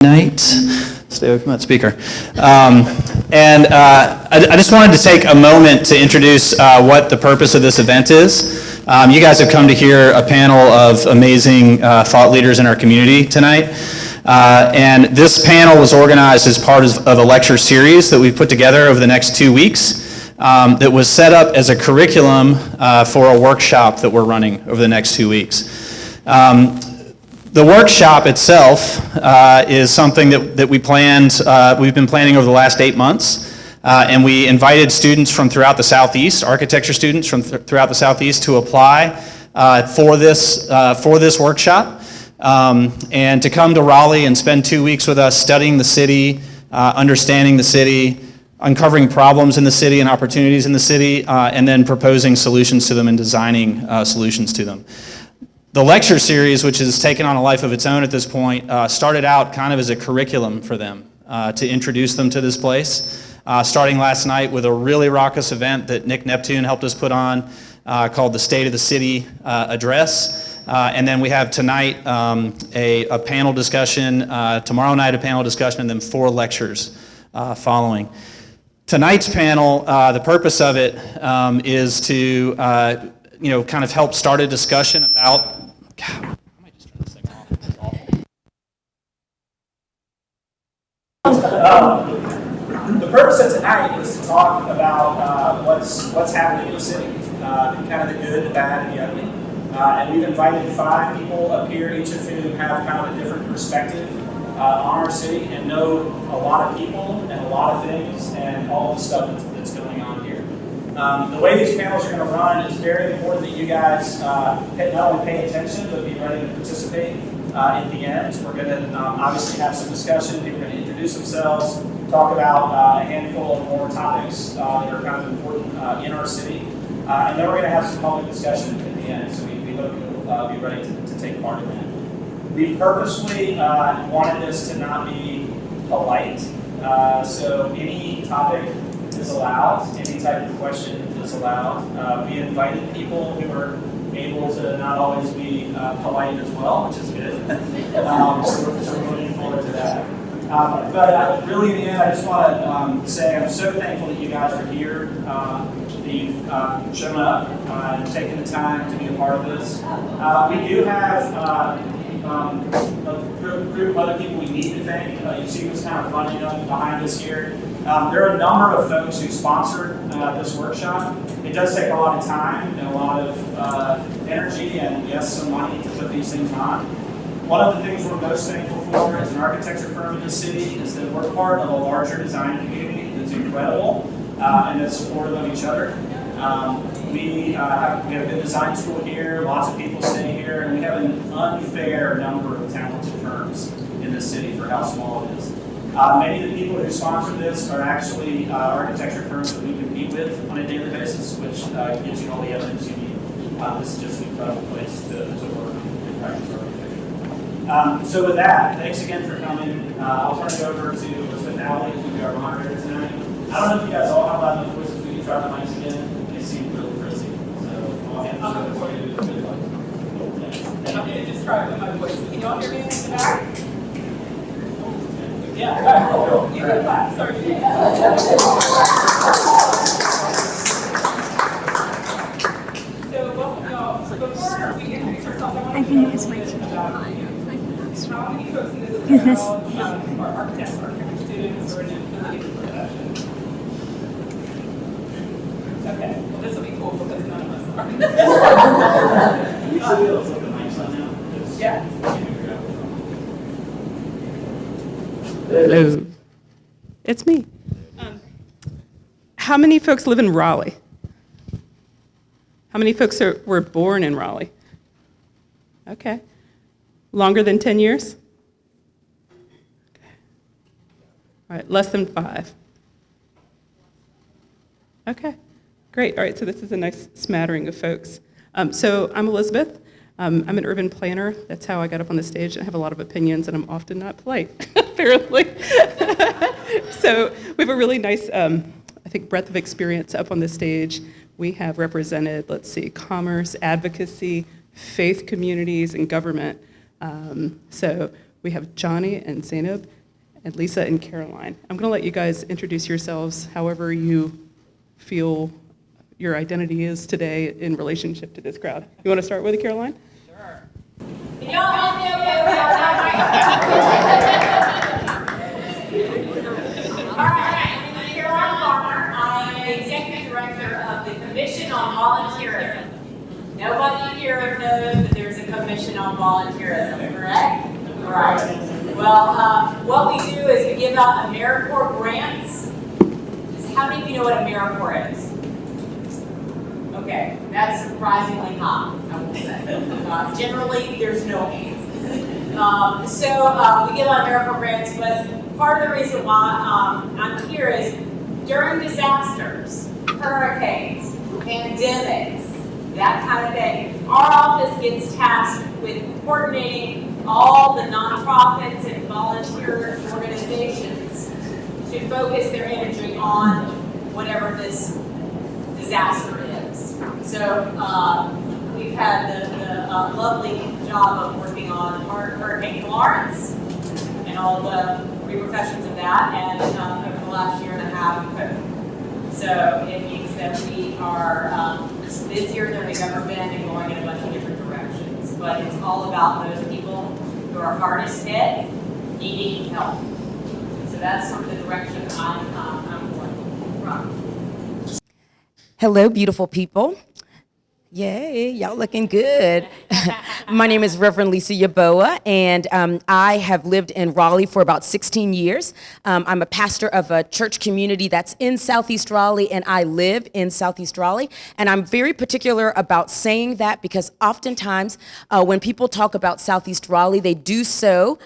Night. Stay away from that speaker. I just wanted to take a moment to introduce what the purpose of this event is. You guys have come to hear a panel of amazing thought leaders in our community tonight. And this panel was organized as part of a lecture series that we've put together over the next 2 weeks that was set up as a curriculum for a workshop that we're running over the next 2 weeks. The workshop itself is something that we've been planning over the last 8 months, and we invited students from throughout the Southeast, architecture students from throughout the Southeast, to apply for this workshop, and to come to Raleigh and spend 2 weeks with us studying the city, understanding the city, uncovering problems in the city and opportunities in the city, and then proposing solutions to them and designing solutions to them. The lecture series, which has taken on a life of its own at this point, started out kind of as a curriculum for them to introduce them to this place. Starting last night with a really raucous event that Nick Neptune helped us put on called the State of the City Address. And then we have tonight a panel discussion, tomorrow night a panel discussion, and then 4 lectures following. Tonight's panel, the purpose of it is to kind of help start a discussion about. God, I might just turn this thing off. This is awful. The purpose of tonight is to talk about what's happening in the city, kind of the good, the bad, and the ugly. And we've invited 5 people up here, each of whom have kind of a different perspective on our city and know a lot of people and a lot of things and all the stuff that's going on here. The way these panels are going to run, it's very important that you guys not only pay attention, but be ready to participate at the end. We're going to obviously have some discussion. People are going to introduce themselves, talk about a handful of more topics that are kind of important in our city. And then we're going to have some public discussion at the end, so we hope you'll be ready to take part in that. We purposely wanted this to not be polite, so any topic is allowed, any type of question is allowed. We invited people who are able to not always be polite as well, which is good. So we're looking forward to that. But really in the end, I just want to say I'm so thankful that you guys are here, that you've shown up and taken the time to be a part of this. We do have a group of other people we need to thank. You see who's kind of running up behind us here. There are a number of folks who sponsored this workshop. It does take a lot of time and a lot of energy and, yes, some money to put these things on. One of the things we're most thankful for as an architecture firm in the city is that we're part of a larger design community that's incredible and that's supportive of each other. We have a good design school here, lots of people stay here, and we have an unfair number of talented firms in this city for how small it is. Many of the people who sponsor this are actually architecture firms that we compete with on a daily basis, which gives you all the evidence you need. This is just an incredible place to work and practice architecture. So with that, thanks again for coming. I'll turn it over to Elizabeth Alley, who's going to be our moderator tonight. I don't know if you guys all have loud enough voices. We can try the mics again. They seem really frizzy. So I'll hand this over to you. I'm going to just try with my voice. Can you all hear me in the back? Yeah. You can clap. Sorry. So welcome y'all. Before we introduce ourselves, I want to tell you a little bit about how many folks in this are architects, architecture students, or in affiliated profession. Okay, well this will be cool because none of us are. You should be able to put the mics on now. Yeah. Hello. It's me. How many folks live in Raleigh? How many folks were born in Raleigh? Okay. Longer than 10 years? Okay. All right, less than 5. Okay, great. All right, so this is a nice smattering of folks. So I'm Elizabeth. I'm an urban planner. That's how I got up on the stage. I have a lot of opinions, and I'm often not polite, apparently. So we have a really nice, I think, breadth of experience up on the stage. We have represented, commerce, advocacy, faith communities, and government. So We have Johnny and Zainab and Lisa and Caroline. I'm going to let you guys introduce yourselves however you feel your identity is today in relationship to this crowd. You want to start with it, Caroline? Sure. Can y'all help me okay with All right, my name is Caroline Farmer. I am the Executive Director of the Commission on Volunteerism. Nobody here knows that there's a Commission on Volunteerism, correct? Right. Well, what we do is we give out AmeriCorps grants. How many of you know what AmeriCorps is? Okay, that's surprisingly high, I will say. Generally, there's no hands. We give out AmeriCorps grants, but part of the reason why I'm here is during disasters, hurricanes, pandemics, that kind of thing, our office gets tasked with coordinating all the nonprofits and volunteer organizations to focus their energy on whatever this disaster is. So we've had the lovely job of working on Hurricane Florence and all the repercussions of that, and over the last year and a half, COVID. So it means that we are busier than we've ever been and going in a bunch of different directions. But it's all about those people who are hardest hit, needing help. So that's sort of the direction I'm going from. Hello, beautiful people. Yay, y'all looking good. My name is Reverend Yeboa, and I have lived in Raleigh for about 16 years. I'm a pastor of a church community that's in Southeast Raleigh, and I live in Southeast Raleigh. And I'm very particular about saying that because oftentimes when people talk about Southeast Raleigh, they do so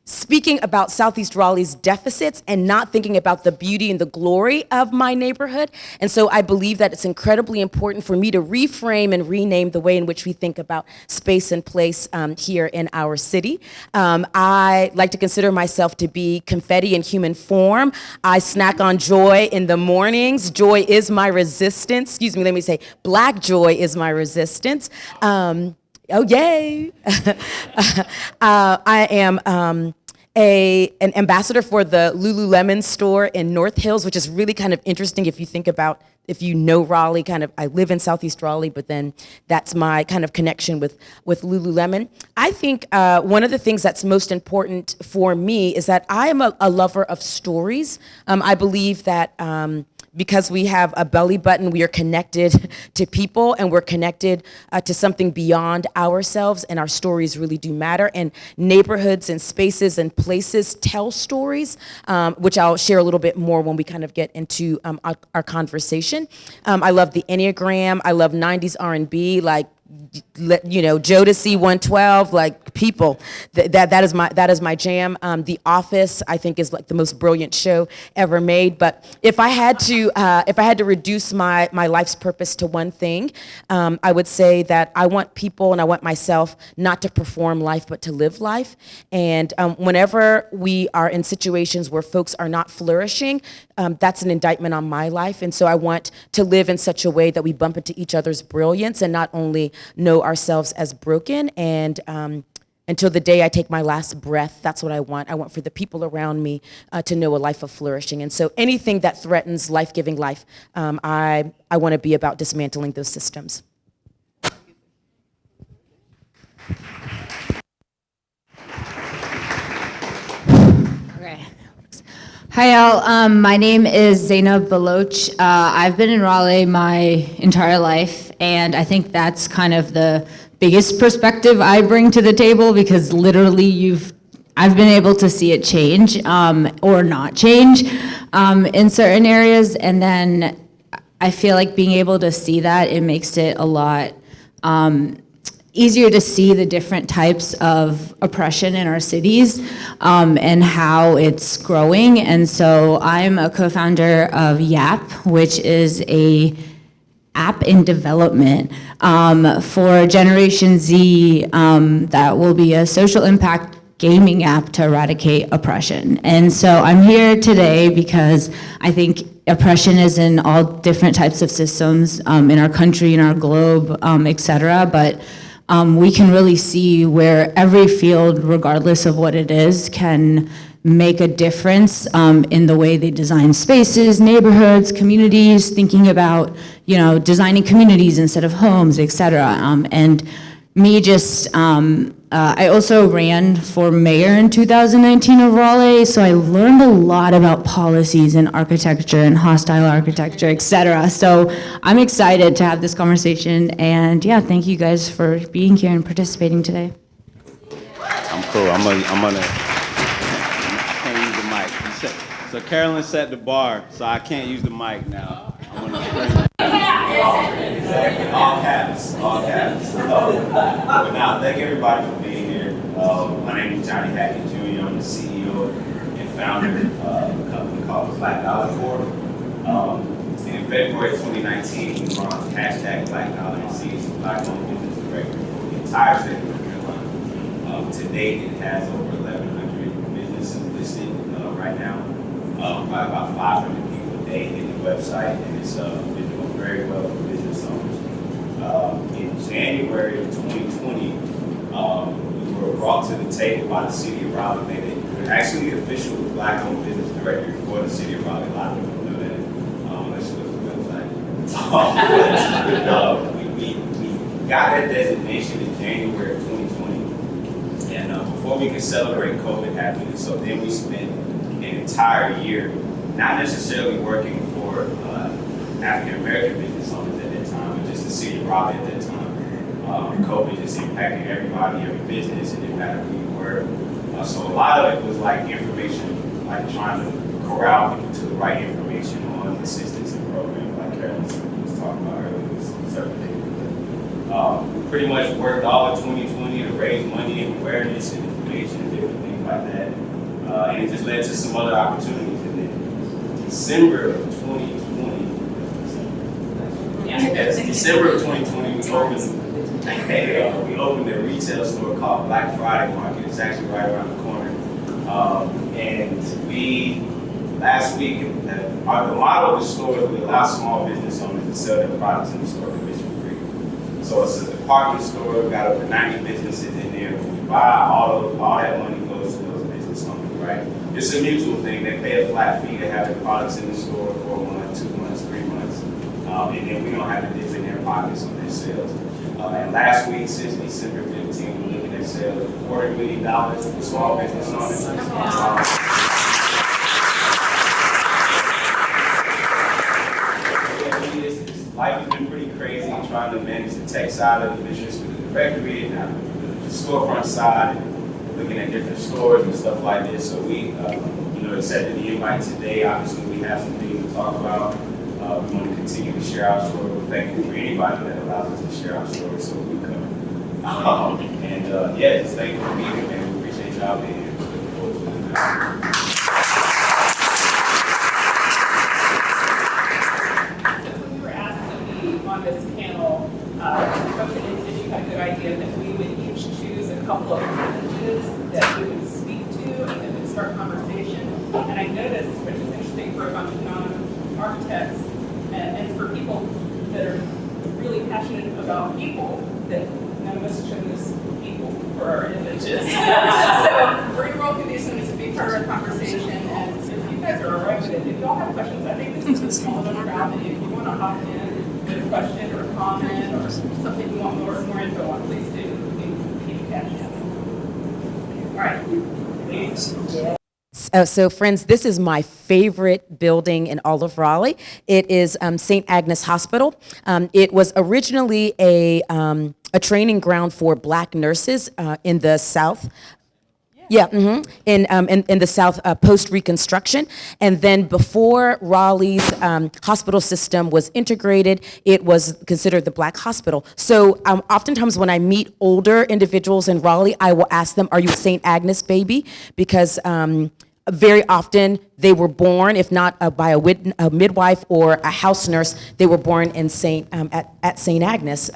speaking about Southeast Raleigh's deficits and not thinking about the beauty and the glory of my neighborhood. And so I believe that it's incredibly important for me to reframe and rename the way in which we think about space and place here in our city. I like to consider myself to be confetti in human form. I snack on joy in the mornings. Joy is my resistance. Excuse me, let me say, Black joy is my resistance. Oh, yay. I am an ambassador for the Lululemon store in North Hills, which is really kind of interesting if you think about, if you know Raleigh, kind of, I live in Southeast Raleigh, but then that's my kind of connection with Lululemon. I think one of the things that's most important for me is that I am a lover of stories. I believe that because we have a belly button, we are connected to people and we're connected to something beyond ourselves, and our stories really do matter. And neighborhoods and spaces and places tell stories, which I'll share a little bit more when we kind of get into our conversation. I love the Enneagram. I love 90s R&B, like, you know, Jodeci 112, like people, that is my jam. The Office, I think, is like the most brilliant show ever made. But if I had to reduce my life's purpose to one thing, I would say that I want people and I want myself not to perform life, but to live life. And whenever we are in situations where folks are not flourishing, that's an indictment on my life. And so I want to live in such a way that we bump into each other's brilliance and not only know ourselves as broken. And until the day I take my last breath, that's what I want. I want for the people around me to know a life of flourishing. And so anything that threatens life-giving life, I want to be about dismantling those systems. Hi, all. My name is Zainab Baloch. I've been in Raleigh my entire life, and I think that's kind of the biggest perspective I bring to the table, because literally I've been able to see it change or not change in certain areas, and then I feel like being able to see that, it makes it a lot easier to see the different types of oppression in our cities and how it's growing. And so I'm a co-founder of YAP, which is a app in development for Generation Z that will be a social impact gaming app to eradicate oppression. And so I'm here today because I think oppression is in all different types of systems in our country, in our globe, et cetera. But we can really see where every field, regardless of what it is, can make a difference in the way they design spaces, neighborhoods, communities, thinking about, designing communities instead of homes, et cetera. And me I also ran for mayor in 2019 of Raleigh, so I learned a lot about policies and architecture and hostile architecture, et cetera. So I'm excited to have this conversation, and yeah, thank you guys for being here and participating today. I'm cool. I'm gonna. I can't use the mic. So Carolyn set the bar, so I can't use the mic now. I'm gonna All caps. But now, thank everybody for being here. My name is Johnny Hackett Jr. I'm the CEO and founder of a company called Black Dollar Corp. In February 2019, we launched hashtag Black Dollar and seized the Black-owned business director for the entire state of North Carolina. To date, it has over 1,100 businesses listed right now. By about 500 people a day hit the website, and it's been doing very well for business owners. In January of 2020, we were brought to the table by the city of Raleigh. We're actually the official Black-owned business director for the city of Raleigh. A lot of people know that, unless you look at the website. We got that designation in January of 2020, and before we could celebrate, COVID happened. So then we spent an entire year not necessarily working for African American business owners at that time, but just the city of Raleigh at that time. COVID just impacted everybody, every business, and impacted who you were. So a lot of it was like information, like trying to corral people to the right information on assistance and programs, like Carolyn was talking about earlier, with certain things. We pretty much worked all of 2020 to raise money and awareness and information and different things like that. And it just led to some other opportunities. And then December of 2020, we opened a retail store called Black Friday Market. It's actually right around the corner. And we, last week, the model of the store is we allow small business owners to sell their products in the store commission free. So it's a department store. We've got over 90 businesses in there. When we buy, all that money goes to those business owners, right? It's a mutual thing. They pay a flat fee to have their products in the store for 1 month, 2 months, 3 months. And then we don't have to dip in their pockets on their sales. And last week, since December 15th, we're looking at sales of $250,000 for small business owners. Life has been pretty crazy trying to manage the tech side of the business with the directory and the storefront side, and looking at different stores and stuff like this. So we, accepted the invite today. Obviously, we have some things to talk about. We want to continue to share our story. We're thankful for anybody that allows us to share our story so we come. Just thankful for being here, man. We appreciate y'all being here. Looking forward to it. So we were asked to be on this panel, folks at Institute had a good idea that we would each choose a couple of images that we would speak to and then we'd start conversation. And I noticed, which is interesting for a bunch of non-architects, and for people that are really passionate about people, that none of us chose people for our images. So we're going to roll through these, and it's a big part of our conversation. And if you guys are all right with it, if y'all have questions, I think this is a small enough crowd that if you want to hop in with a question or a comment or something you want more info on, please do. Keep catching up. All right. Please. So friends, this is my favorite building in all of Raleigh. It is St. Agnes Hospital. It was originally a training ground for Black nurses in the South. In the South post-Reconstruction. And then before Raleigh's hospital system was integrated, it was considered the Black hospital. So oftentimes when I meet older individuals in Raleigh, I will ask them, are you a St. Agnes baby? Because very often they were born, if not by a midwife or a house nurse, they were born in at St. Agnes,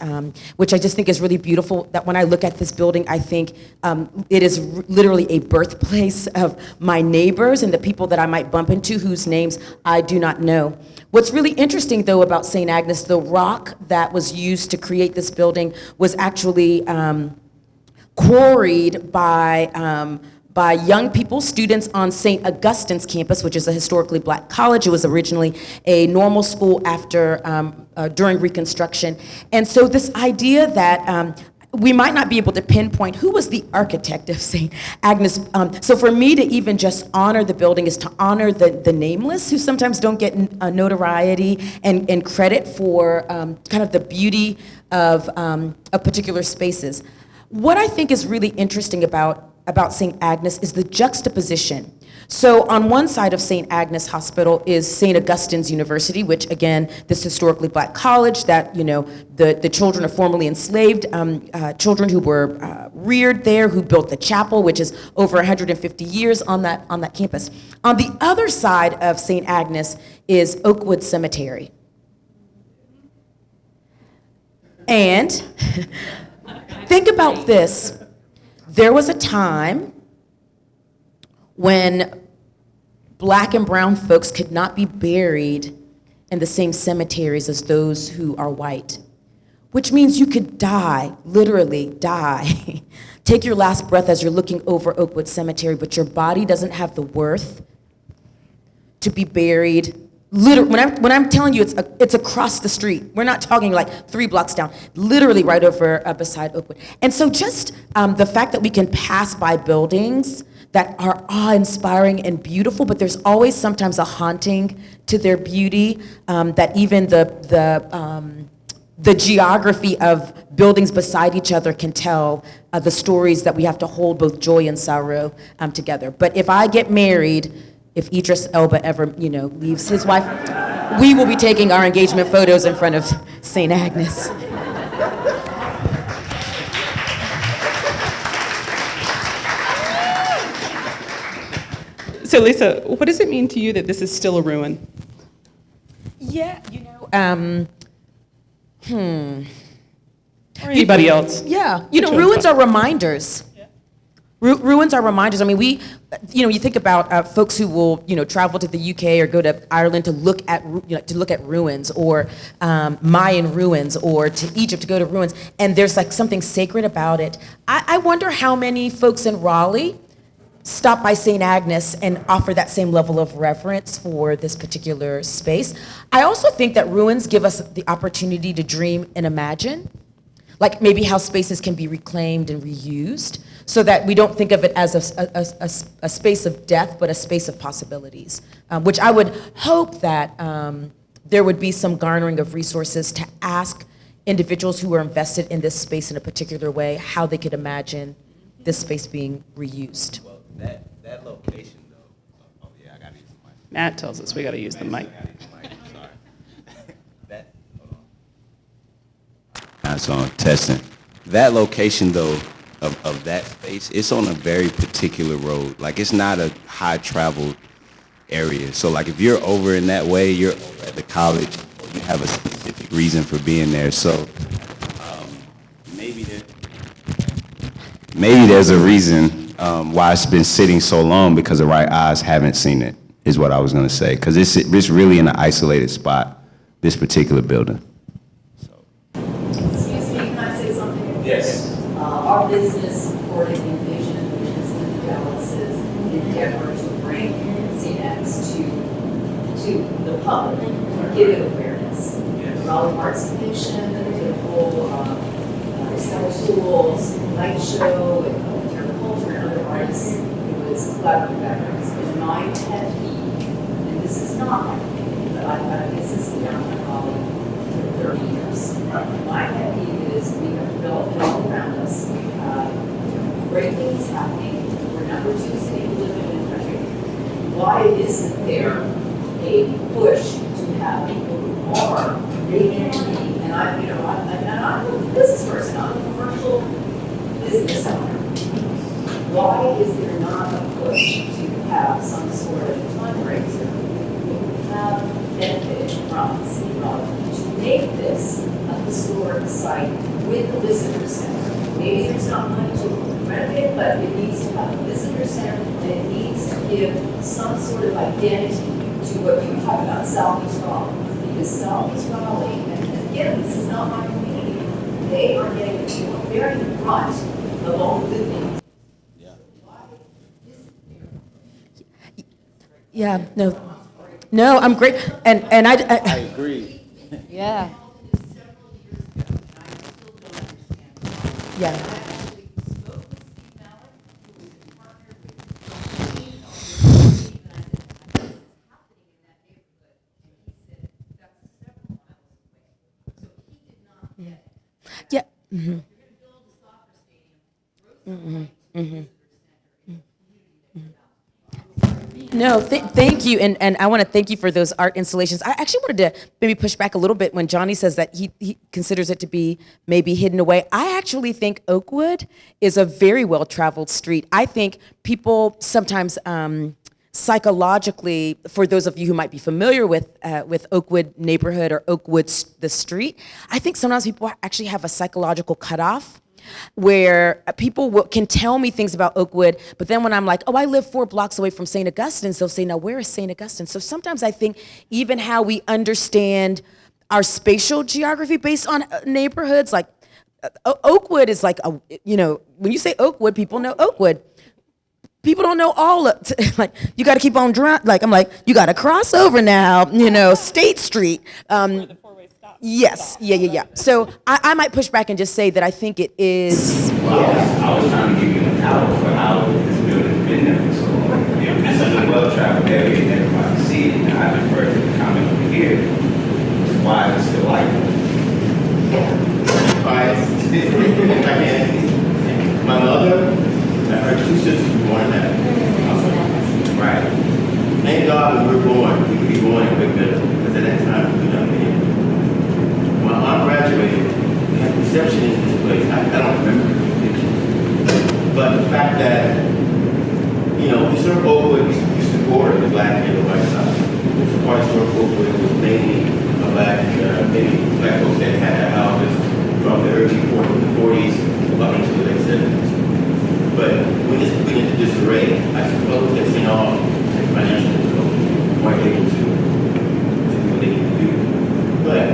which I just think is really beautiful. That when I look at this building, I think it is literally a birthplace of my neighbors and the people that I might bump into whose names I do not know. What's really interesting, though, about St. Agnes, the rock that was used to create this building was actually quarried by young people, students on St. Augustine's campus, which is a historically black college. It was originally a normal school during Reconstruction. And so this idea that we might not be able to pinpoint who was the architect of St. Agnes. So for me to even just honor the building is to honor the nameless, who sometimes don't get notoriety and credit for kind of the beauty of particular spaces. What I think is really interesting about St. Agnes is the juxtaposition. So on one side of St. Agnes Hospital is St. Augustine's University, which again, this historically black college that, the children of formerly enslaved children who were reared there, who built the chapel, which is over 150 years on that campus. On the other side of St. Agnes is Oakwood Cemetery. And think about this. There was a time when black and brown folks could not be buried in the same cemeteries as those who are white, which means you could die, literally die, take your last breath as you're looking over Oakwood Cemetery, but your body doesn't have the worth to be buried. Literally, when I'm telling you, it's across the street. We're not talking like 3 blocks down, literally right over beside Oakwood. And so just the fact that we can pass by buildings that are awe-inspiring and beautiful, but there's always sometimes a haunting to their beauty, that even the geography of buildings beside each other can tell the stories that we have to hold both joy and sorrow together. But if I get married, if Idris Elba ever, leaves his wife, we will be taking our engagement photos in front of St. Agnes. So Lisa, what does it mean to you that this is still a ruin? Yeah, Or anybody else? Yeah, ruins are reminders. Ruins are reminders. I mean, you think about folks who will, travel to the UK or go to Ireland to look at ruins, or Mayan ruins, or to Egypt to go to ruins, and there's like something sacred about it. I wonder how many folks in Raleigh stop by St. Agnes and offer that same level of reverence for this particular space. I also think that ruins give us the opportunity to dream and imagine, like maybe how spaces can be reclaimed and reused, so that we don't think of it as a space of death, but a space of possibilities, which I would hope that there would be some garnering of resources to ask individuals who are invested in this space in a particular way how they could imagine this space being reused. Well, that location though, I gotta use the mic. Matt tells us we got to use the mic. Sorry. Hold on. That's on testing. That location though, of that space, it's on a very particular road. Like, it's not a high traveled area. So like if you're over in that way, you're over at the college, or you have a specific reason for being there. So maybe there's a reason why it's been sitting so long, because the right eyes haven't seen it, is what I was gonna say. Because it's really in an isolated spot, this particular building. Excuse me, can I say something? Yes. Our business supporting Envision, which is the Dallas's endeavor to bring CNX to the public, to give it awareness. Yes. Raleigh Arts Commission, they did a whole summer schools, light show, and culture and other artists. It was collaborative efforts. It's my pet peeve, and this is not my pet peeve, but I've had a business down in Raleigh for 30 years. My pet peeve is we have development all around us. We have great things happening. We're number 2 city living in the country. Why isn't there a push to have people who are making money? And I'm a business person. I'm a commercial business owner. Why is there not a push to have some sort of fundraiser that have benefited from the city of Raleigh to make this a historic site with a visitor center? Maybe there's not money to renovate, but it needs to have a visitor center, and it needs to give some sort of identity to what you talk about, Southeast Raleigh. Because Southeast Raleigh, and again, this is not my community, they are getting to a very front of all the good things. Yeah, no, I'm great, and I agree. Yeah. yeah. Yeah. Mm-hmm. Mm-hmm. Mm-hmm. No, thank you, and I want to thank you for those art installations. I actually wanted to maybe push back a little bit when Johnny says that he considers it to be maybe hidden away. I actually think Oakwood is a very well-traveled street. I think people sometimes psychologically, for those of you who might be familiar with Oakwood neighborhood or Oakwood the street, I think sometimes people actually have a psychological cutoff where people can tell me things about Oakwood, but then when I'm like, oh, I live 4 blocks away from St. Augustine's, they'll say, now where is St. Augustine? So sometimes I think even how we understand our spatial geography based on neighborhoods, like Oakwood is like, when you say Oakwood, people know Oakwood. People don't know all of, like, you got to keep on I'm like, you got to cross over now, State Street. Yes, yeah. So I might push back and just say that I think it is. Well, I was trying to give you an outlook for how this building's been there for so long. If this is a well-traveled area and everybody see it, and I defer to the comment over here, which is why it's still like that. If I can, my mother and her 2 sisters were born in that hospital. Right. Thank God when we were born, we could be born in Big Middle, because at that time we were young men. When my aunt graduated, we had reception in this place. I don't remember the pictures. But the fact that, historic Oakwood used to support the black and the white side. This part of historic Oakwood was mainly maybe black folks that had their houses from the early 40s up into the late 70s. But when this went into disarray, I suppose that St. Aug and financial difficulty weren't able to do what they need to do. But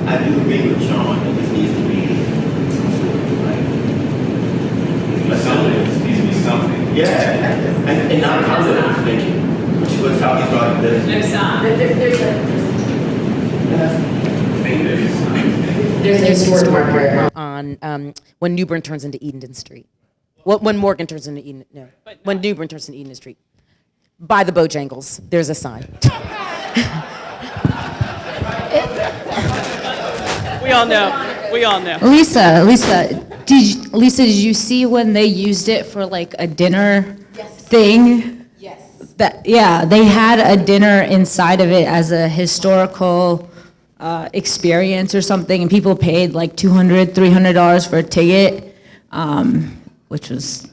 I do agree with Sean that this needs to be some sort of Needs to be something. Yeah, and not positive thinking, which is what Southeast Raleigh does. No sign. There's a historic marker on when New Bern turns into Edendon Street. Well, when Morgan turns into Eden, no. When New Bern turns into Eden Street. By the Bojangles, there's a sign. We all know. Lisa, did you see when they used it for like a dinner thing? Yes. They had a dinner inside of it as a historical experience or something, and people paid like $200, $300 for a ticket, which was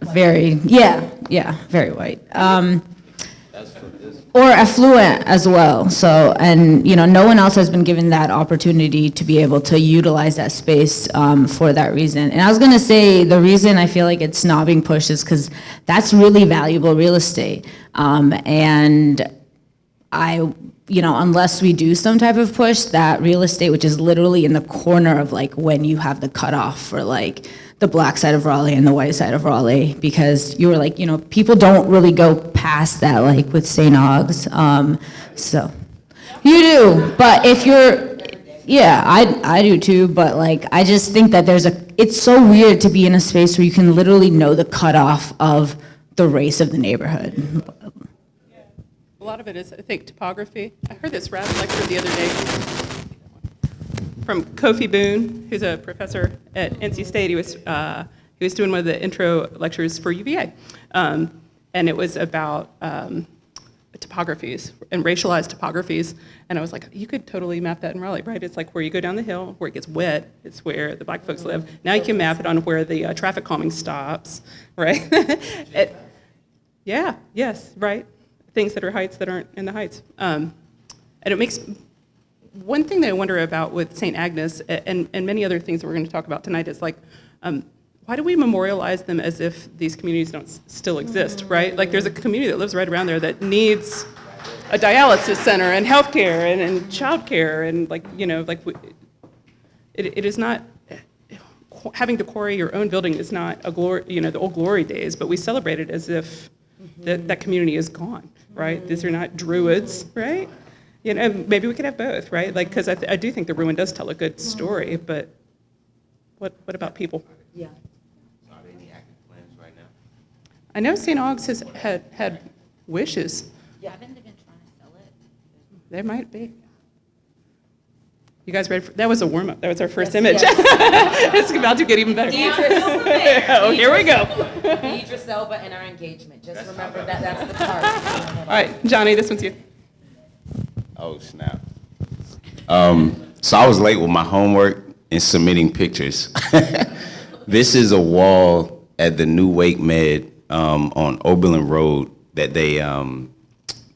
very white. Or affluent as well. So, and no one else has been given that opportunity to be able to utilize that space for that reason. And I was gonna say, the reason I feel like it's not being pushed is because that's really valuable real estate. And unless we do some type of push, that real estate, which is literally in the corner of like when you have the cutoff for like the black side of Raleigh and the white side of Raleigh, because you were like, people don't really go past that, like with St. Aug's. So you do, but if you're, I do too, but like, I just think that it's so weird to be in a space where you can literally know the cutoff of the race of the neighborhood. A lot of it is, I think, topography. I heard this rap lecture the other day from Kofi Boone, who's a professor at NC State. He was doing one of the intro lectures for UVA, and it was about topographies and racialized topographies. And I was like, you could totally map that in Raleigh, right? It's like where you go down the hill, where it gets wet, it's where the black folks live. Now you can map it on where the traffic calming stops, right? Yeah, yes, right. Things that are heights that aren't in the heights. And it makes, one thing that I wonder about with St. Agnes and many other things that we're going to talk about tonight is like, why do we memorialize them as if these communities don't still exist, right? Like there's a community that lives right around there that needs a dialysis center and healthcare and childcare and like, you know, like it is not, having to quarry your own building is not a glory, you know, the old glory days, but we celebrate it as if that community is gone, right? These are not druids, right? You know, maybe we could have both, right? Like, because I do think the ruin does tell a good story, but what about people? Yeah. Are there any active plans right now? I know St. Aug's has had wishes. Yeah. Haven't they been trying to sell it? There might be. You guys ready for, that was a warm-up. That was our first image. Yes. It's about to get even better. Oh, here we go. Idris Elba and our engagement. Just remember that that's the part. All right, Johnny, this one's you. Oh, snap. So I was late with my homework and submitting pictures. This is a wall at the new Wake Med on Oberlin Road that they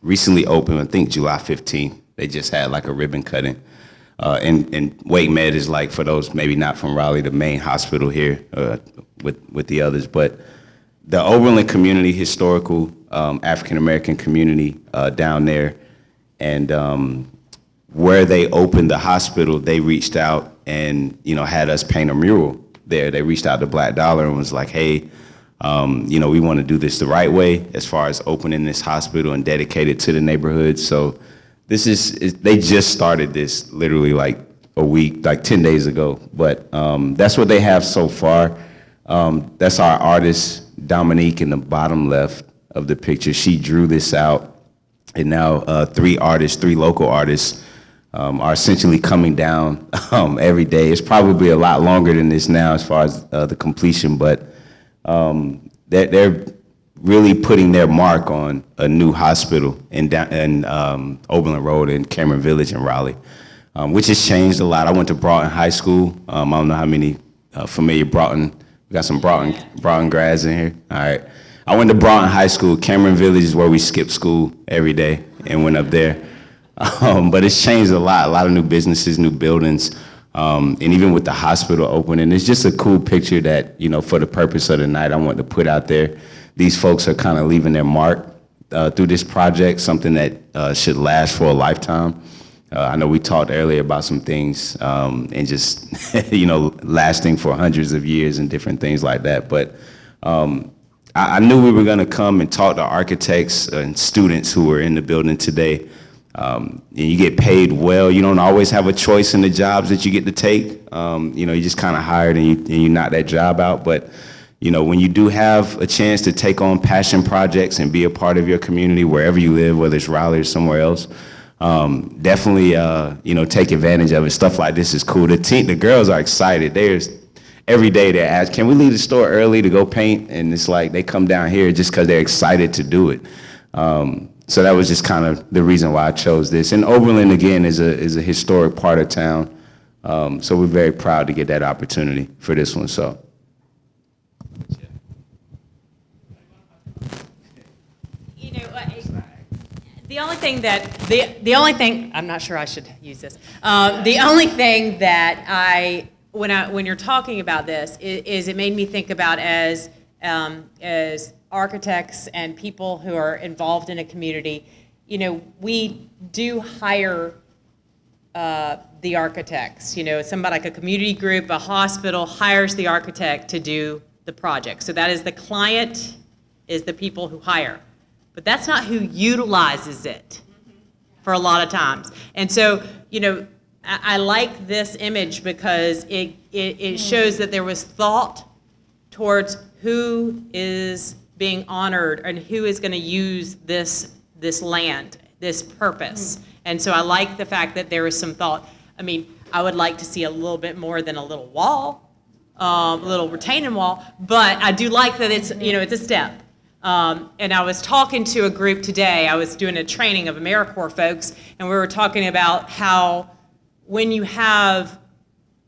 recently opened, I think July 15th. They just had like a ribbon cutting. And Wake Med is like, for those maybe not from Raleigh, the main hospital here with the others. But the Oberlin community, historical African-American community down there, and where they opened the hospital, they reached out and, you know, had us paint a mural there. They reached out to Black Dollar and was like, hey, you know, we want to do this the right way as far as opening this hospital and dedicate it to the neighborhood. So this is they just started this literally like a week, like 10 days ago. But that's what they have so far. That's our artist, Dominique, in the bottom left of the picture. She drew this out. And now three local artists, are essentially coming down every day. It's probably a lot longer than this now as far as the completion, but they're really putting their mark on a new hospital in Oberlin Road in Cameron Village in Raleigh, which has changed a lot. I went to Broughton High School. I don't know how many familiar Broughton. We got some Broughton grads in here. All right. I went to Broughton High School. Cameron Village is where we skipped school every day and went up there. But it's changed a lot of new businesses, new buildings, and even with the hospital opening, it's just a cool picture that, you know, for the purpose of the night, I want to put out there. These folks are kind of leaving their mark through this project, something that should last for a lifetime. I know we talked earlier about some things and just, you know, lasting for hundreds of years and different things like that. But I knew we were going to come and talk to architects and students who are in the building today. And you get paid well. You don't always have a choice in the jobs that you get to take. You know, you just kind of hired and you knock that job out. But, you know, when you do have a chance to take on passion projects and be a part of your community wherever you live, whether it's Raleigh or somewhere else, definitely, you know, take advantage of it. Stuff like this is cool. The girls are excited. Every day they ask, can we leave the store early to go paint? And it's like they come down here just because they're excited to do it. So that was just kind of the reason why I chose this. And Oberlin, again, is a historic part of town. So we're very proud to get that opportunity for this one. So. You know, the only thing, I'm not sure I should use this. The only thing that when you're talking about this is it made me think about as architects and people who are involved in a community, you know, we do hire the architects. You know, somebody like a community group, a hospital hires the architect to do the project. So that is the client is the people who hire. But that's not who utilizes it for a lot of times. And so, you know, I like this image because it shows that there was thought towards who is being honored and who is going to use this land, this purpose. And so I like the fact that there is some thought. I mean, I would like to see a little bit more than a little wall, a little retaining wall, but I do like that it's, you know, it's a step. And I was talking to a group today, I was doing a training of AmeriCorps folks, and we were talking about how when you have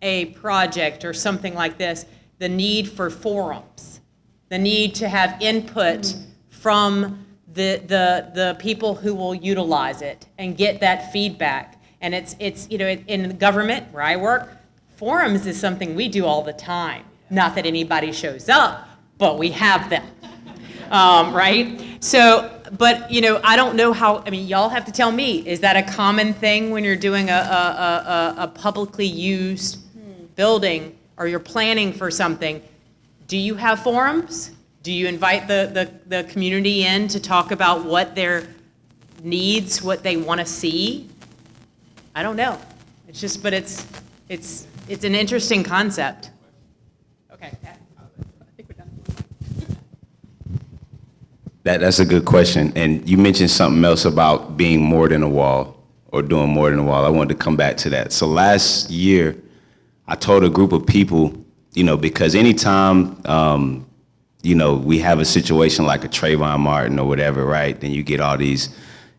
a project or something like this, the need for forums, the need to have input from the people who will utilize it and get that feedback. And it's you know, in government where I work, forums is something we do all the time. Not that anybody shows up, but we have them, right? So, but you know, I don't know how, I mean, y'all have to tell me, is that a common thing when you're doing a publicly used building or you're planning for something? Do you have forums? Do you invite the community in to talk about what their needs, what they want to see? I don't know. It's just, but it's an interesting concept. Okay. I think we're done. That's a good question. And you mentioned something else about being more than a wall or doing more than a wall. I wanted to come back to that. So last year, I told a group of people, you know, because anytime, you know, we have a situation like a Trayvon Martin or whatever, right? Then you get all these,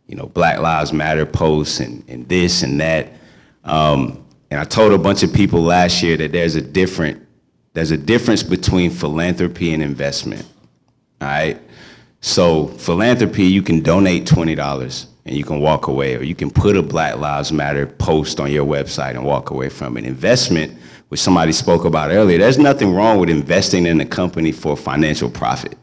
you know, Black Lives Matter posts and this and that. And I told a bunch of people last year that there's a difference between philanthropy and investment, all right? So philanthropy, you can donate $20 and you can walk away, or you can put a Black Lives Matter post on your website and walk away from it. Investment, which somebody spoke about earlier, there's nothing wrong with investing in a company for financial profit.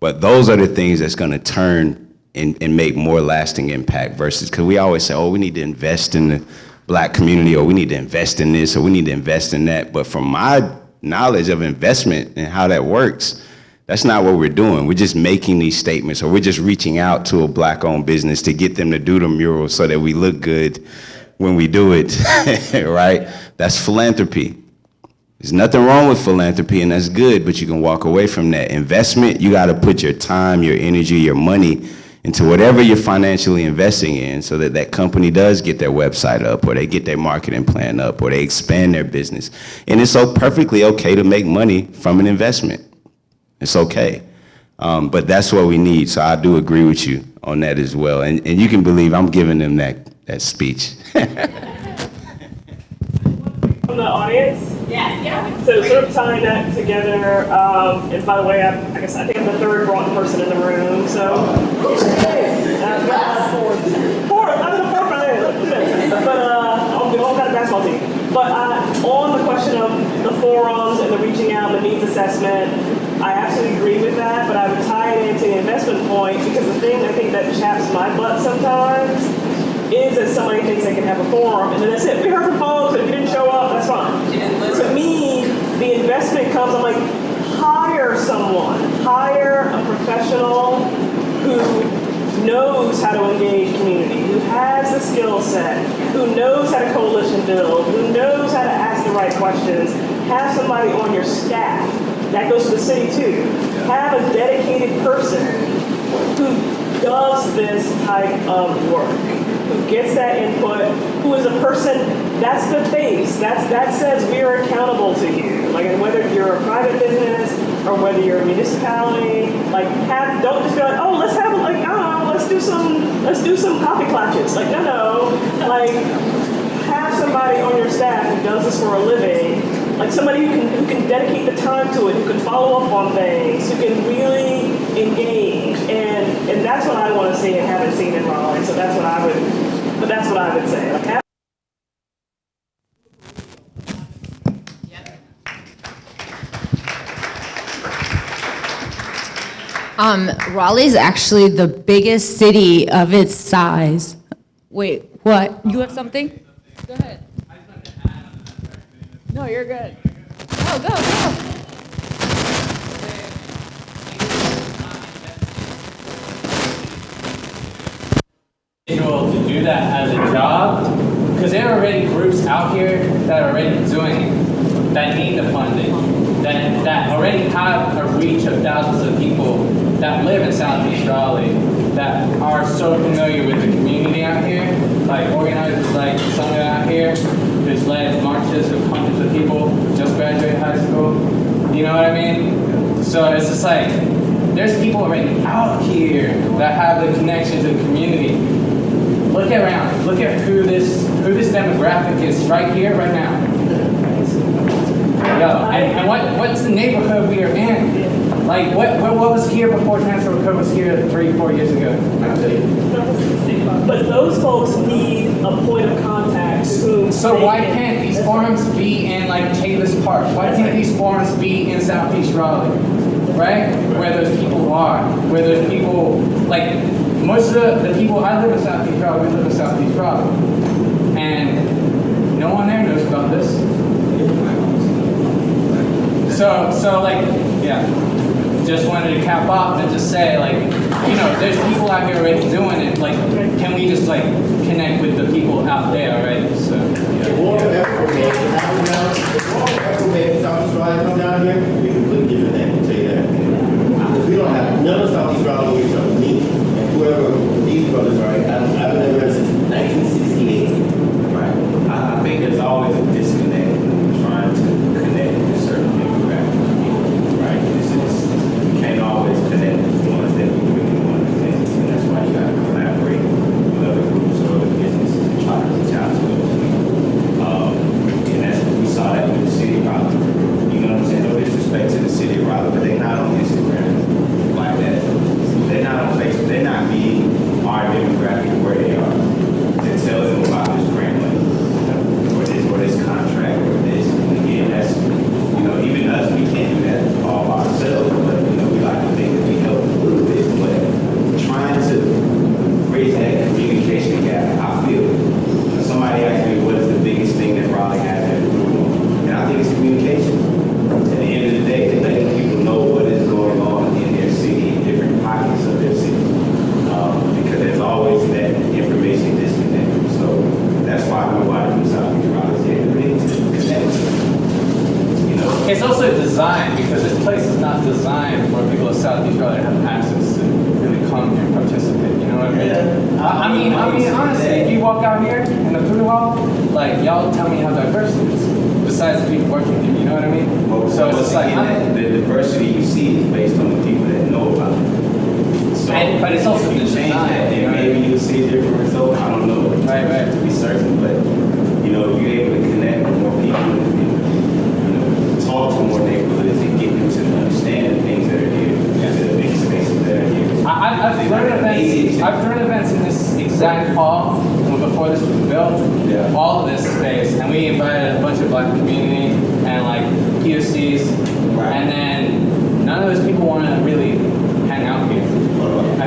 But those are the things that's gonna turn and make more lasting impact versus, because we always say, oh, we need to invest in the Black community, or we need to invest in this, or we need to invest in that. But from my knowledge of investment and how that works, that's not what we're doing. We're just making these statements, or we're just reaching out to a Black-owned business to get them to do the mural so that we look good when we do it, right? That's philanthropy. There's nothing wrong with philanthropy, and that's good, but you can walk away from that. Investment, you gotta put your time, your energy, your money into whatever you're financially investing in so that that company does get their website up, or they get their marketing plan up, or they expand their business. And it's so perfectly okay to make money from an investment. It's okay. But that's what we need. So I do agree with you on that as well. And you can believe I'm giving them that speech. From the audience? Yeah. So sort of tying that together, and by the way, I guess I think I'm the third brought person in the room, so. Fourth, I'm the fourth man. But on the whole kind of basketball team. But on the question of the forums and the reaching out, the needs assessment, I absolutely agree with that, but I would tie it into the investment point, because the thing I think that chaps my butt sometimes is that somebody thinks they can have a forum, and then that's it. We heard from folks, and if you didn't show up, that's fine. To me, the investment comes, I'm like, hire someone. Hire a professional who knows how to engage community, who has the skill set, who knows how to coalition build, who knows how to ask the right questions. Have somebody on your staff. That goes to the city too. Have a dedicated person who does this type of work, who gets that input, who is a person, that's the base, that says we are accountable to you. Like, and whether you're a private business or whether you're a municipality, like, don't just be like, oh, let's have, like, I don't know, let's do some coffee clutches. Like, no, like, have somebody on your staff who does this for a living, like somebody who can dedicate the time to it, who can follow up on things, who can really engage, and that's what I want to see and haven't seen in Raleigh. So that's what I would say. Like, Raleigh's actually the biggest city of its size. Wait, what? You have something? Go ahead. No, you're good. Go. To do that as a job, because there are already groups out here that are already doing it, that need the funding, that already have a reach of thousands of people that live in Southeast Raleigh, that are so familiar with the community out here, like organizers like someone out here who's led marches of hundreds of people who just graduated high school. You know what I mean? So it's just like, there's people already out here that have the connection to the community. Look around. Look at who this demographic is right here, right now. And what's the neighborhood we are in? Like, what was here before Transfer Code was here 3-4 years ago? But those folks need a point of contact soon. So why can't these forums be in like Chavis Park? Why can't these forums be in Southeast Raleigh? Right? Where those people are. Where those people, like, most of the people, I live in Southeast Raleigh, we live in Southeast Raleigh. And no one there knows about this. So like, yeah, just wanted to cap off and just say, like, you know, there's people out here already doing it. Like, can we just like connect with the people out there already? So, yeah. The war effort made Southeast Raleigh come down here, we completely different thing, I'll tell you that. Because we don't have, none of Southeast Raleigh will except me and whoever these brothers are, I've been there since 1968. Right. I think there's always a disconnect when we're trying to connect with certain demographic people, right? You can't always connect with the ones that we really want to connect with, and that's why you got to collaborate with other groups or other businesses and try to reach out to those people. And that's what we saw that with the city of Raleigh. You know what I'm saying? No disrespect to the city of Raleigh, but they're not on Instagram like that. They're not on Facebook. They're not meeting our demographic where they are to tell them about this grant money or this contract or this. And again, that's, you know, even us, we can't do that all by ourselves, but, you know, we like to think that we help a little bit, but trying to bridge that communication gap, I feel. Somebody asked me, what is the biggest thing that Raleigh has to improve on? And I think it's communication. At the end of the day, letting people know what is going on in their city, in different pockets of their city. Because there's always that information disconnect. So that's why we want to do something Raleigh's here to really connect. You know? It's also designed because this place is not designed for people of Southeast Raleigh to have access to really come here and participate. You know what I mean? Yeah. I mean, honestly, if you walk out here in the food hall, like, y'all tell me how diverse it is. Besides the people working here, you know what I mean? Well, so it's once like again, the diversity you see is based on the people that know about it. So, but it's also if you the change design, that, you know? then maybe you'll see a different result. I don't know. Right. To be certain, but you know, if you're able to connect with more people and you know, talk to more neighborhoods and get them to understand the things that are here, the big spaces that are here. I've thrown events in this exact hall before this was built. Yeah. All of this space, and we invited a bunch of Black community and like POCs, Right. and then none of those people want to really hang out here.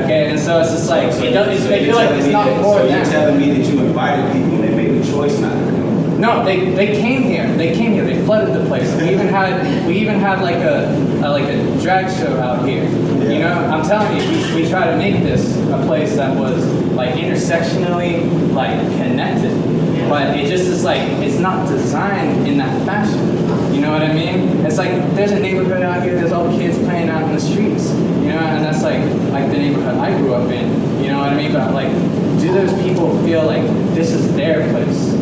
Okay, and so it's just like they feel like it's not for So them. you're telling me that you invited people and they made the choice not to come? No, they came here. They came here. They flooded the place. We even had like a drag show out here. Yeah. You know, I'm telling you, we try to make this a place that was like intersectionally like connected, but it just is like it's not designed in that fashion. You know what I mean? It's like there's a neighborhood out here. There's all kids playing out in the streets. You know, and that's like the neighborhood I grew up in. You know what I mean? But like, do those people feel like this is their place?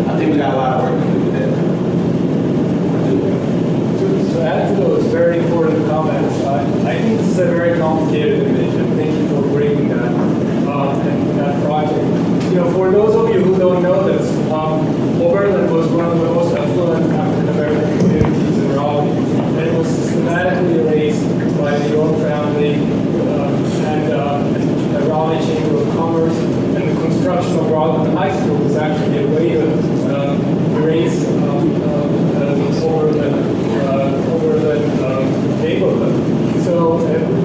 I think we got a lot of work to do with that. To add to those very important comments, I think this is a very complicated image, and thank you for bringing that and that project. You know, for those of you who don't know this, Oberlin was one of the most affluent African American communities in Raleigh, and it was systematically erased by the York family and the Raleigh Chamber of Commerce, and the construction of Raleigh High School was actually a way to erase Oberlin neighborhood. So,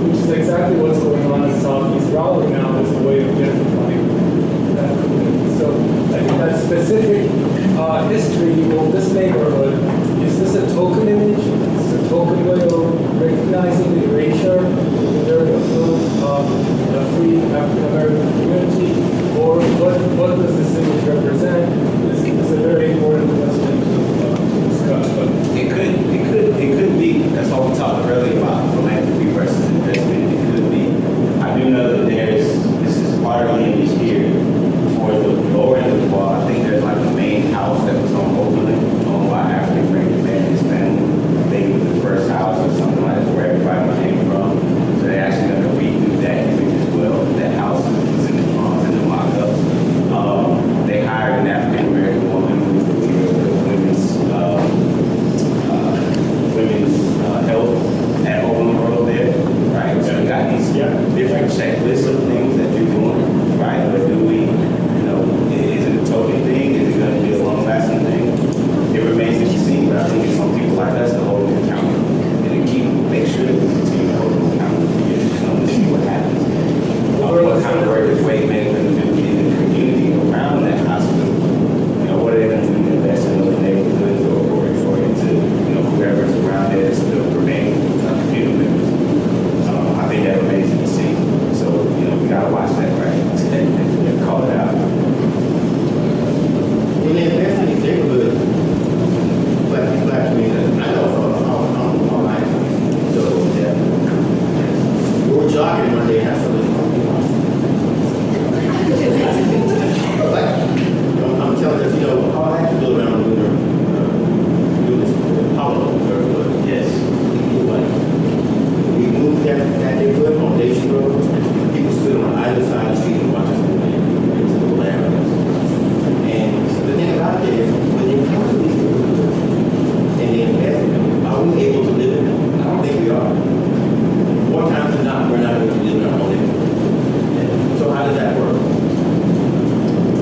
which is exactly what's going on in Southeast Raleigh now as a way of gentrifying that community. So, I think that specific history of this neighborhood, is this a token image? Is this a token way of recognizing the erasure of the very affluent, free African American community? Or what does this image represent? This is a very important question to discuss. But It could be, that's what we talked earlier about philanthropy versus investment. It could be. I do know that this is part of the image here. For the lower end of the wall, I think there's like a main house that was on Oakland, owned by African American man and his family. I think it was the first house or something like that where everybody came from.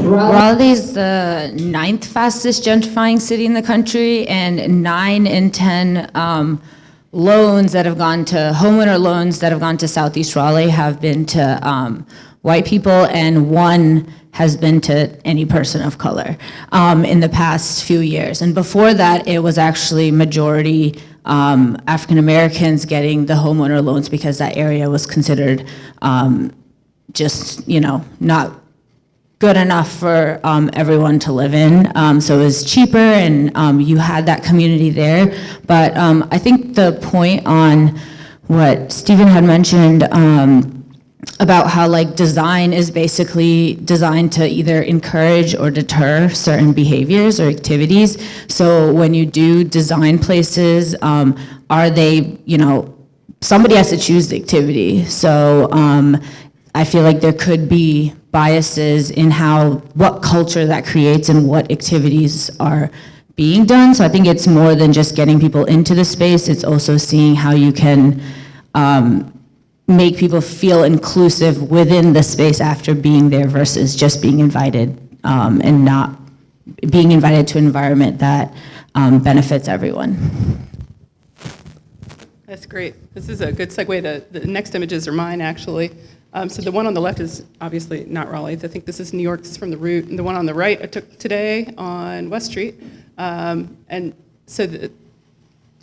Raleigh's the 9th fastest gentrifying city in the country, and 9 in 10 loans that have gone to, homeowner loans that have gone to Southeast Raleigh have been to white people, and 1 has been to any person of color in the past few years. And before that, it was actually majority African Americans getting the homeowner loans because that area was considered just, not good enough for everyone to live in. So it was cheaper, and you had that community there. But I think the point on what Stephen had mentioned about how design is basically designed to either encourage or deter certain behaviors or activities. So when you do design places, are they, somebody has to choose the activity. So I feel like there could be biases in what culture that creates and what activities are being done. So I think it's more than just getting people into the space, it's also seeing how you can make people feel inclusive within the space after being there versus just being invited and not being invited to an environment that benefits everyone. That's great. This is a good segue to the next images are mine, actually. So the one on the left is obviously not Raleigh. I think this is New York's from the root. And the one on the right I took today on West Street. And so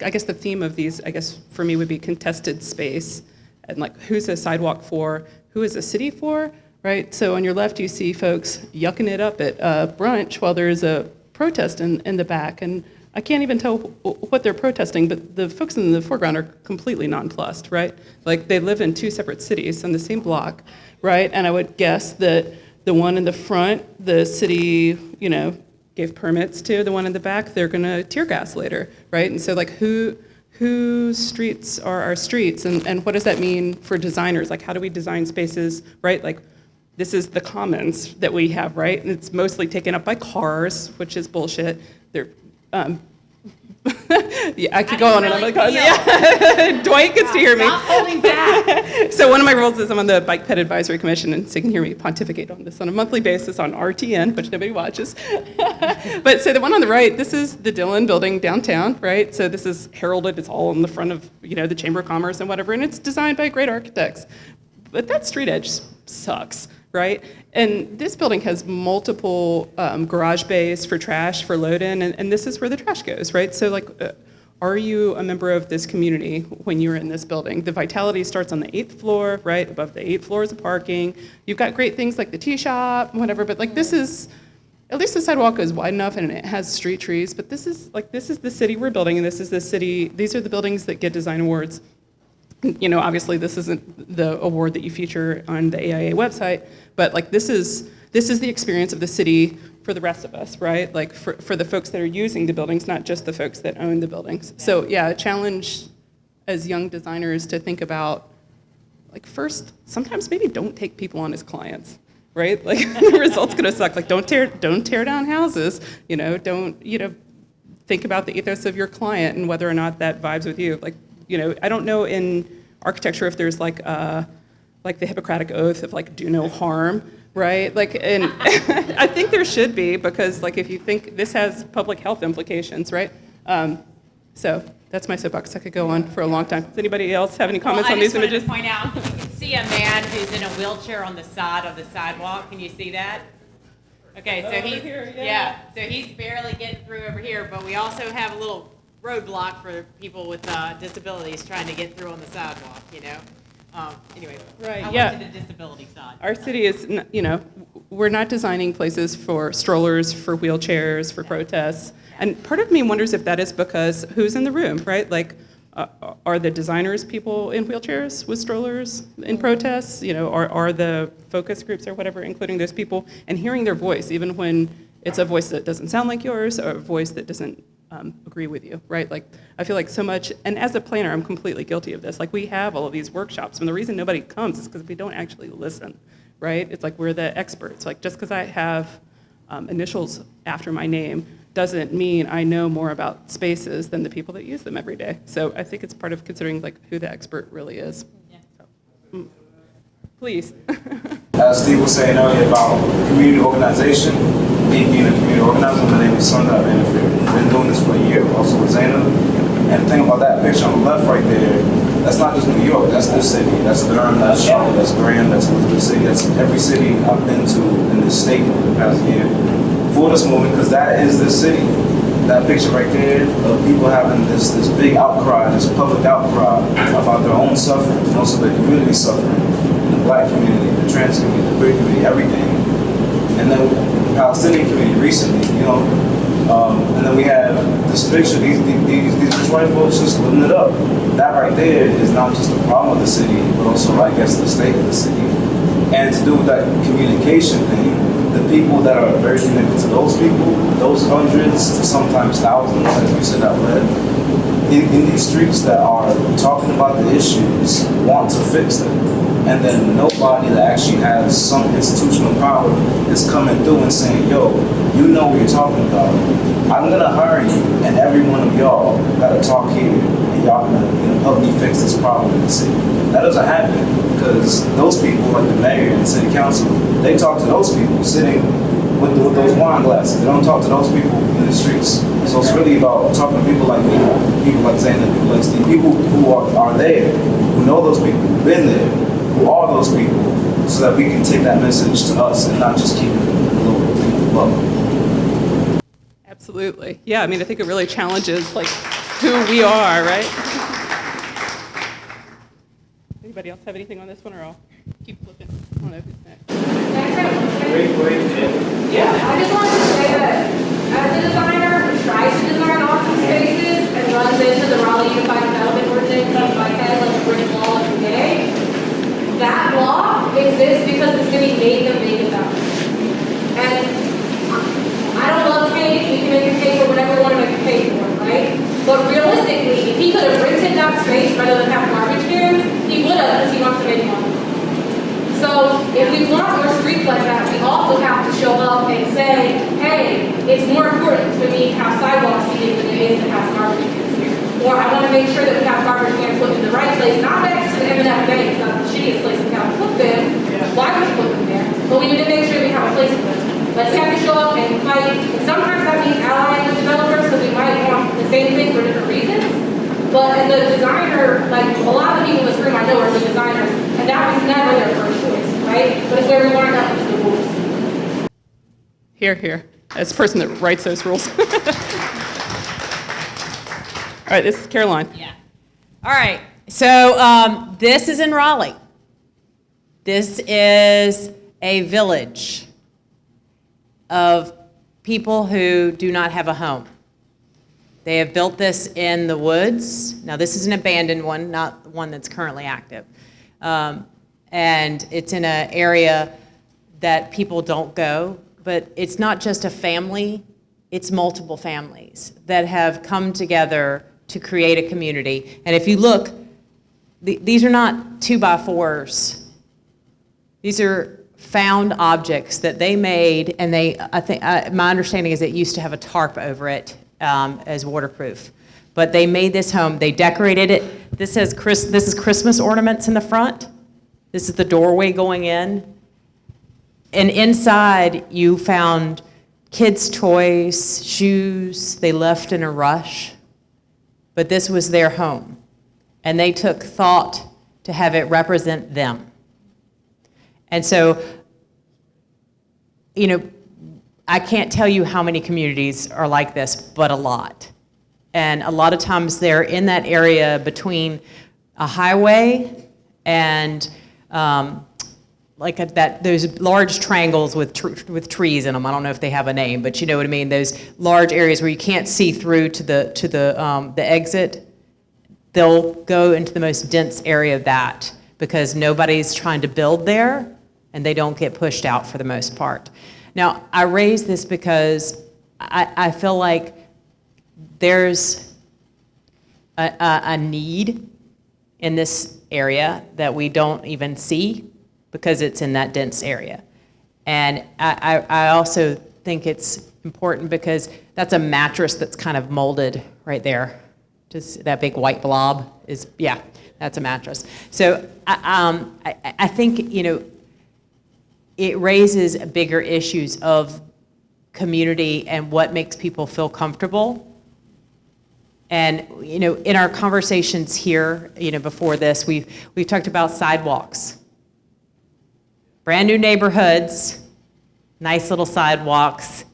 I guess the theme of these, I guess for me, would be contested space. And who's a sidewalk for? Who is a city for? Right? So on your left, you see folks yucking it up at brunch while there's a protest in the back. And I can't even tell what they're protesting, but the folks in the foreground are completely nonplussed, right? They live in 2 separate cities on the same block, right? And I would guess that the one in the front, the city, gave permits to. The one in the back, they're gonna tear gas later, right? And so whose streets are our streets, and what does that mean for designers? How do we design spaces, right? This is the commons that we have, right? And it's mostly taken up by cars, which is bullshit. They're yeah, I could go on and on about cars. Yeah. Dwight gets to hear me. Not holding back. So one of my roles is I'm on the Bike Ped Advisory Commission, and so you can hear me pontificate on this on a monthly basis on RTN, which nobody watches. But so the one on the right, this is the Dillon building downtown, right? So this is heralded, it's all in the front of the Chamber of Commerce and whatever, and it's designed by great architects. But that street edge sucks, right? And this building has multiple garage bays for trash, for load-in, and this is where the trash goes, right? So are you a member of this community when you're in this building? The Vitality starts on the 8th floor, right? Above the 8th floor is the parking. You've got great things like the tea shop, whatever, but this is, at least the sidewalk is wide enough and it has street trees, but this is the city we're building, and this is the city, these are the buildings that get design awards. Obviously this isn't the award that you feature on the AIA website, but this is the experience of the city for the rest of us, right? For the folks that are using the buildings, not just the folks that own the buildings. Yeah. So yeah, a challenge as young designers to think about, first, sometimes maybe don't take people on as clients, right? The result's gonna suck. Don't tear down houses, don't, think about the ethos of your client and whether or not that vibes with you. I don't know in architecture if there's the Hippocratic Oath of do no harm, right? And I think there should be, because if you think this has public health implications, right? So that's my soapbox. I could go on for a long time. Does anybody else have any comments on these images? I just wanted to point out, you can see a man who's in a wheelchair on the side of the sidewalk. Can you see that? Okay, so he's here, yeah. So he's barely getting through over here, but we also have a little roadblock for people with disabilities trying to get through on the sidewalk, Anyway, right, I yeah. went to the disability side. Our city is, we're not designing places for strollers, for wheelchairs, for protests. And part of me wonders if that is because who's in the room, right? Are the designers people in wheelchairs with strollers in protests? Are the focus groups or whatever, including those people, and hearing their voice, even when it's a voice that doesn't sound like yours or a voice that doesn't agree with you, right? I feel like so much, and as a planner, I'm completely guilty of this. We have all of these workshops, and the reason nobody comes is because we don't actually listen, right? It's we're the experts. Just because I have initials after my name doesn't mean I know more about spaces than the people that use them every day. So I think it's part of considering who the expert really is. Yeah. So, please. As Steve was saying earlier about community organization, me being a community organizer, my name is Sunda. I've been doing this for a year, also with Zainab. And the thing about that picture on the left right there, that's not just New York, that's this city. That's Durham, that's Charlotte, that's Grand, that's Elizabeth City, that's every city I've been to in this state over the past year for this movement, because that is this city. That picture right there of people having this big outcry, this public outcry about their own suffering, and also their community suffering, the black community, the trans community, the queer community, everything. And then the Palestinian community recently, and then we have this picture, these white folks just living it up. That right there is not just the problem of the city, but also, I guess, the state of the city. And to do with that communication thing, the people that are very connected to those people, those hundreds to sometimes thousands, as you said out loud, in these streets that are talking about the issues, want to fix them. And then nobody that actually has some institutional power is coming through and saying, yo, you know what you're talking about. I'm gonna hire you, and every one of y'all gotta talk here, and y'all gonna help me fix this problem in the city. That doesn't happen, because those people, like the mayor and the city council, they talk to those people sitting with those wine glasses. They don't talk to those people in the streets. So it's really about talking to people like me, people like Zainab, people like Steve, people who are there, who know those people, who've been there, who are those people, so that we can take that message to us and not just keep it a little low. Absolutely. Yeah, I mean, I think it really challenges like who we are, right? Anybody else have anything on this one, or I'll keep flipping? I don't know who's next. Yeah, I just wanted to say that as a designer who tries to design awesome spaces and runs into the Raleigh Unified Development Ordinance on my head like a brick wall every day, that law exists because the city made them make it that way. And I don't love cake, we can make a cake for whatever we want to make a cake for, right? But realistically, if he could have rented that space rather than have garbage cans, he would have, because he wants to make money. So if we want more streets like that, we also have to show up and say, hey, it's more important to me to have sidewalk seating than it is to have garbage cans here. Or I want to make sure that we have garbage cans put in the right place, not next to the M&M Bank, because that's the shittiest place in town to put them. Why would you put them there? But we need to make sure we have a place for them. Let's have to show up and fight. And sometimes that means allying with developers because we might want the same thing for different reasons. But as a designer, like a lot of the people in this room I know are good designers, and that was never their first choice, right? But it's where we learned that was the rules. Here. As the person that writes those rules. All right, this is Caroline. Yeah. All right. So this is in Raleigh. This is a village of people who do not have a home. They have built this in the woods. Now, this is an abandoned one, not the one that's currently active. And it's in an area that people don't go, but it's not just a family, it's multiple families that have come together to create a community. And if you look, these are not 2x4s. These are found objects that they made, and my understanding is it used to have a tarp over it as waterproof. But they made this home, they decorated it. This is Christmas ornaments in the front. This is the doorway going in. And inside you found kids' toys, shoes they left in a rush. But this was their home. And they took thought to have it represent them. And so, I can't tell you how many communities are like this, but a lot. And a lot of times they're in that area between a highway and those large triangles with trees in them. I don't know if they have a name, but you know what I mean. Those large areas where you can't see through to the exit. They'll go into the most dense area of that because nobody's trying to build there, and they don't get pushed out for the most part. Now, I raise this because I feel like there's a need in this area that we don't even see because it's in that dense area. And I also think it's important because that's a mattress that's kind of molded right there. Just that big white blob that's a mattress. So I think, it raises bigger issues of community and what makes people feel comfortable. And, you know, in our conversations here, you know, before this, we've talked about sidewalks. Brand new neighborhoods, nice little sidewalks,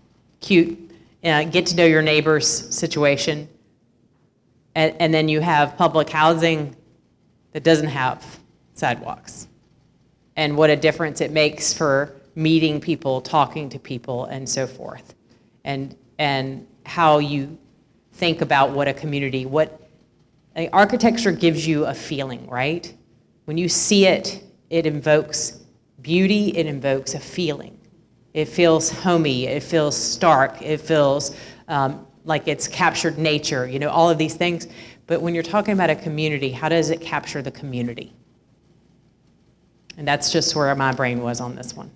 cute, get to know your neighbors situation. And then you have public housing that doesn't have sidewalks. And what a difference it makes for meeting people, talking to people, and so forth. And how you think about what a community, architecture gives you a feeling, right? When you see it, it invokes beauty, it invokes a feeling. It feels homey, it feels stark, it feels like it's captured nature, you know, all of these things. But when you're talking about a community, how does it capture the community? And that's just where my brain was on this one.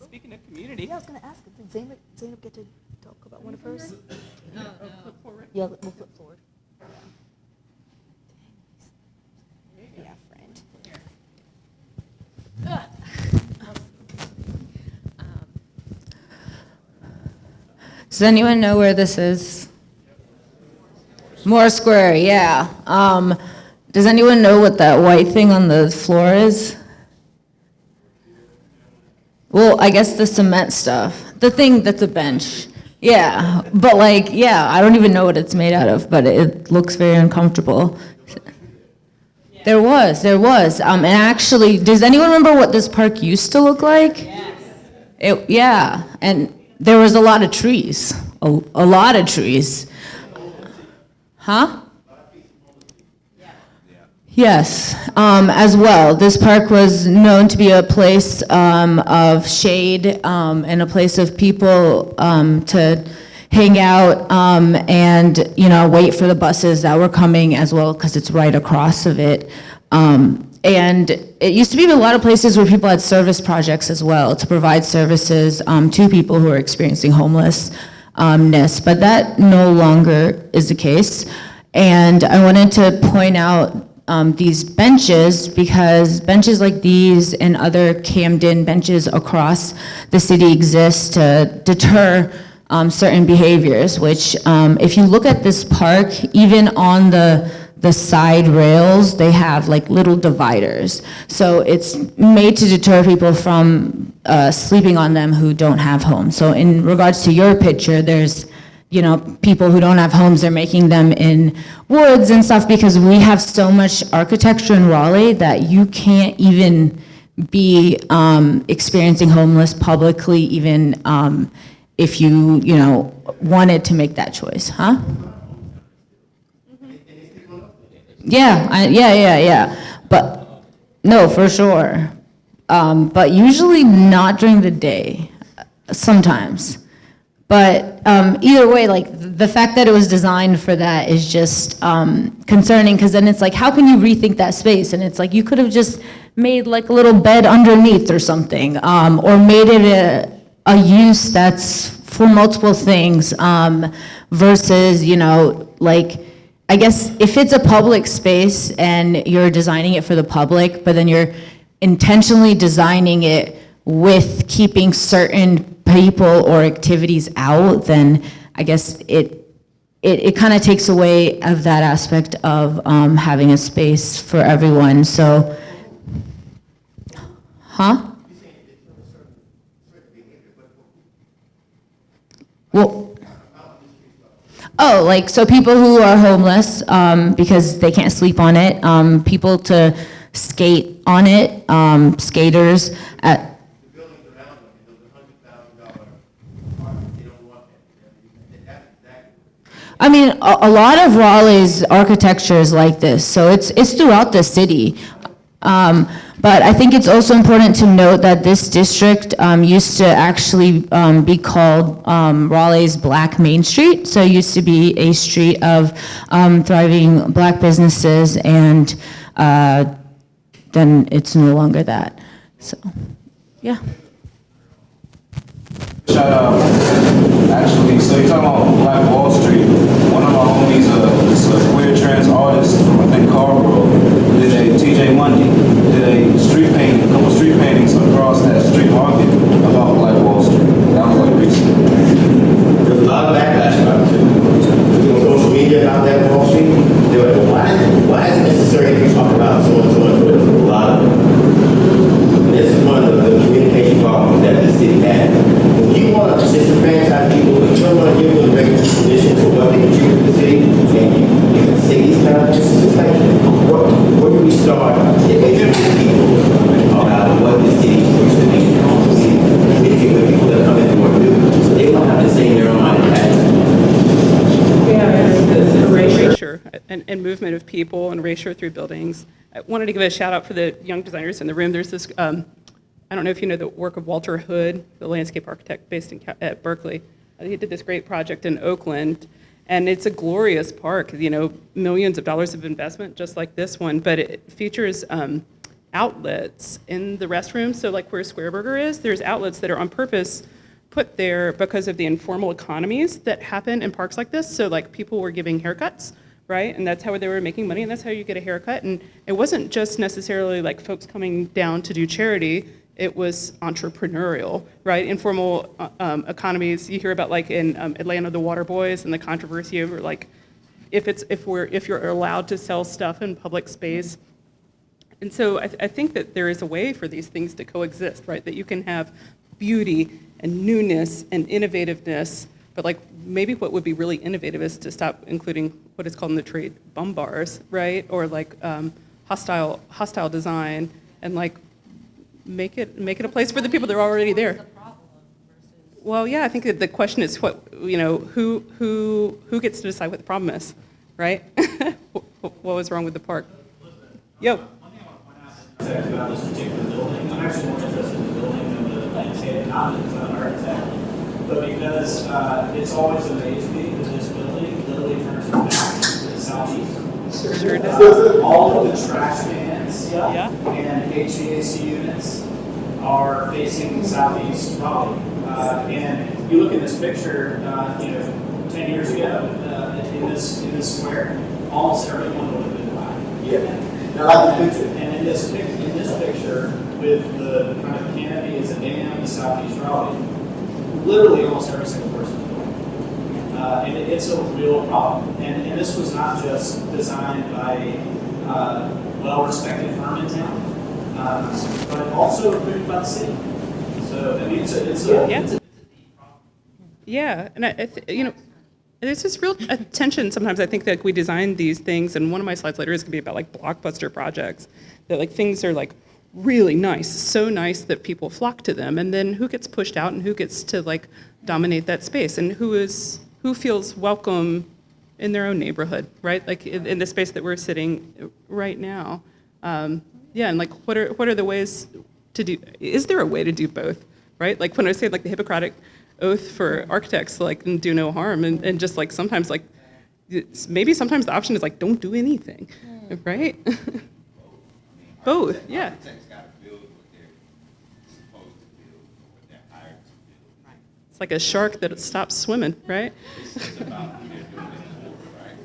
Speaking of community. Yeah, I was going to ask, did Zainab get to talk about one of hers? No. Flip forward. Yeah, we'll flip forward. Yeah, friend. Does anyone know where this is? Moore Square, yeah. Does anyone know what that white thing on the floor is? Well, I guess the cement stuff. The thing that's a bench. Yeah, but like, yeah, I don't even know what it's made out of, but it looks very uncomfortable. There was. And actually, does anyone remember what this park used to look like? Yes. Yeah, and there was a lot of trees, a lot of trees. Huh? Yes, as well. This park was known to be a place of shade and a place of people to hang out and, you know, wait for the buses that were coming as well, because it's right across of it. And it used to be a lot of places where people had service projects as well to provide services to people who are experiencing homelessness, but that no longer is the case. And I wanted to point out these benches, because benches like these and other Camden benches across the city exist to deter certain behaviors, which if you look at this park, even on the side rails, they have like little dividers. So it's made to deter people from sleeping on them who don't have homes. So in regards to your picture, there's, you know, people who don't have homes, they're making them in woods and stuff, because we have so much architecture in Raleigh that you can't even be experiencing homeless publicly, even if you know, wanted to make that choice, huh? Yeah. But no, for sure. But usually not during the day, sometimes. But either way, like the fact that it was designed for that is just concerning, because then it's like, how can you rethink that space? And it's like, you could have just made like a little bed underneath or something, or made it a use that's for multiple things, versus, you know, like, I guess if it's a public space and you're designing it for the public, but then you're intentionally designing it with keeping certain people or activities out, then I guess it kind of takes away of that aspect of having a space for everyone. So, huh? Well, oh, like, so people who are homeless because they can't sleep on it, people to skate on it, skaters at. I mean, a lot of Raleigh's architecture is like this, so it's throughout the city. But I think it's also important to note that this district used to actually be called Raleigh's Black Main Street. So it used to be a street of thriving Black businesses, and then it's no longer that. So, yeah. Shout out. Actually, so you're talking about Black Wall Street. One of my homies, is a queer trans artist from I think Carlboro, did a TJ Mundy, did a street painting, a couple street paintings across that street market about Black Wall Street. That was like recent. There's a lot of backlash about it too. On social media about that Wall Street, they were like, why is it necessary to talk about so and so and so? There's a lot of it. This is one of the communication problems that the city has. When you want to disenfranchise people, if you don't want to give them regular conditions for what they contribute to the city, and you can say these kind of, just like, where do we start educating people about what the city used to be? Communicating with people that come in and work new, so they don't have the same narrow-minded attitude. Erasure and movement of people and erasure through buildings. I wanted to give a shout out for the young designers in the room. There's this, I don't know if you know the work of Walter Hood, the landscape architect based at Berkeley. He did this great project in Oakland, and it's a glorious park, you know, millions of dollars of investment, just like this one, but it features outlets in the restrooms. So like where Square Burger is, there's outlets that are on purpose put there because of the informal economies that happen in parks like this. So like people were giving haircuts, right? And that's how they were making money, and that's how you get a haircut. And it wasn't just necessarily like folks coming down to do charity, it was entrepreneurial, right? Informal economies, you hear about like in Atlanta, the Water Boys and the controversy over like, if you're allowed to sell stuff in public space. And so I think that there is a way for these things to coexist, right? That you can have beauty and newness and innovativeness, but like maybe what would be really innovative is to stop including what is called in the trade bum bars, right? Or like hostile design, and like make it a place for the people that are already there. Well, yeah, I think that the question is what, you know, who gets to decide what the problem is, right? What was wrong with the park? Yo. About this particular building, I'm actually more interested in the building than the landscape, not because I'm an architect, but because it's always amazed me that this building literally turns its back to the southeast. Sure does. All of the trash cans and HVAC units are facing southeast Raleigh. And you look at this picture, 10 years ago in this square, almost everyone would have been black. Yeah. I like the picture. And in this picture, with the kind of canopy as a dam in southeast Raleigh, literally almost every single person is black. And it's a real problem. And this was not just designed by a well-respected firm in town, but also approved by the city. So I mean, it's a deep problem. Yeah, and there's this real tension sometimes. I think that we design these things, and one of my slides later is going to be about like blockbuster projects, that like things are like really nice, so nice that people flock to them, and then who gets pushed out and who gets to like dominate that space, and who feels welcome in their own neighborhood, right? Like in the space that we're sitting right now. And like what are the ways to do? Is there a way to do both, right? Like when I say like the Hippocratic oath for architects, like and do no harm, and just like sometimes like maybe sometimes the option is like don't do anything, right? Both, yeah. Architects got to build what they're supposed to build, what they're hired to build. It's like a shark that stops swimming, right? It's about who they're doing it for, right?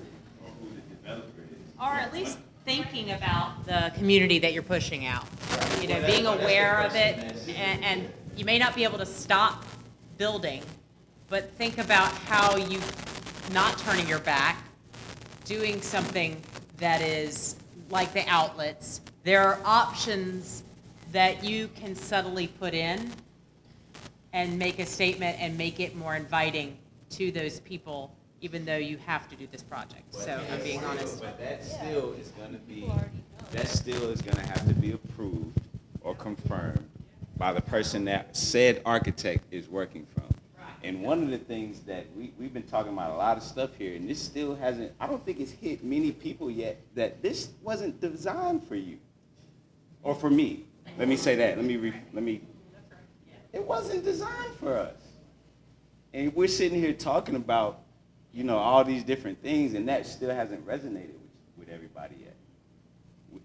Or who the developer is. Or at least thinking about the community that you're pushing out. You know, being aware of it, and you may not be able to stop building, but think about how you, not turning your back, doing something that is like the outlets. There are options that you can subtly put in and make a statement and make it more inviting to those people, even though you have to do this project. So I'm being honest. But that still is going to have to be approved or confirmed by the person that said architect is working from. And one of the things that we've been talking about a lot of stuff here, and this still hasn't, I don't think it's hit many people yet, that this wasn't designed for you. Or for me. Let me say that. It wasn't designed for us. And we're sitting here talking about, all these different things, and that still hasn't resonated with everybody yet.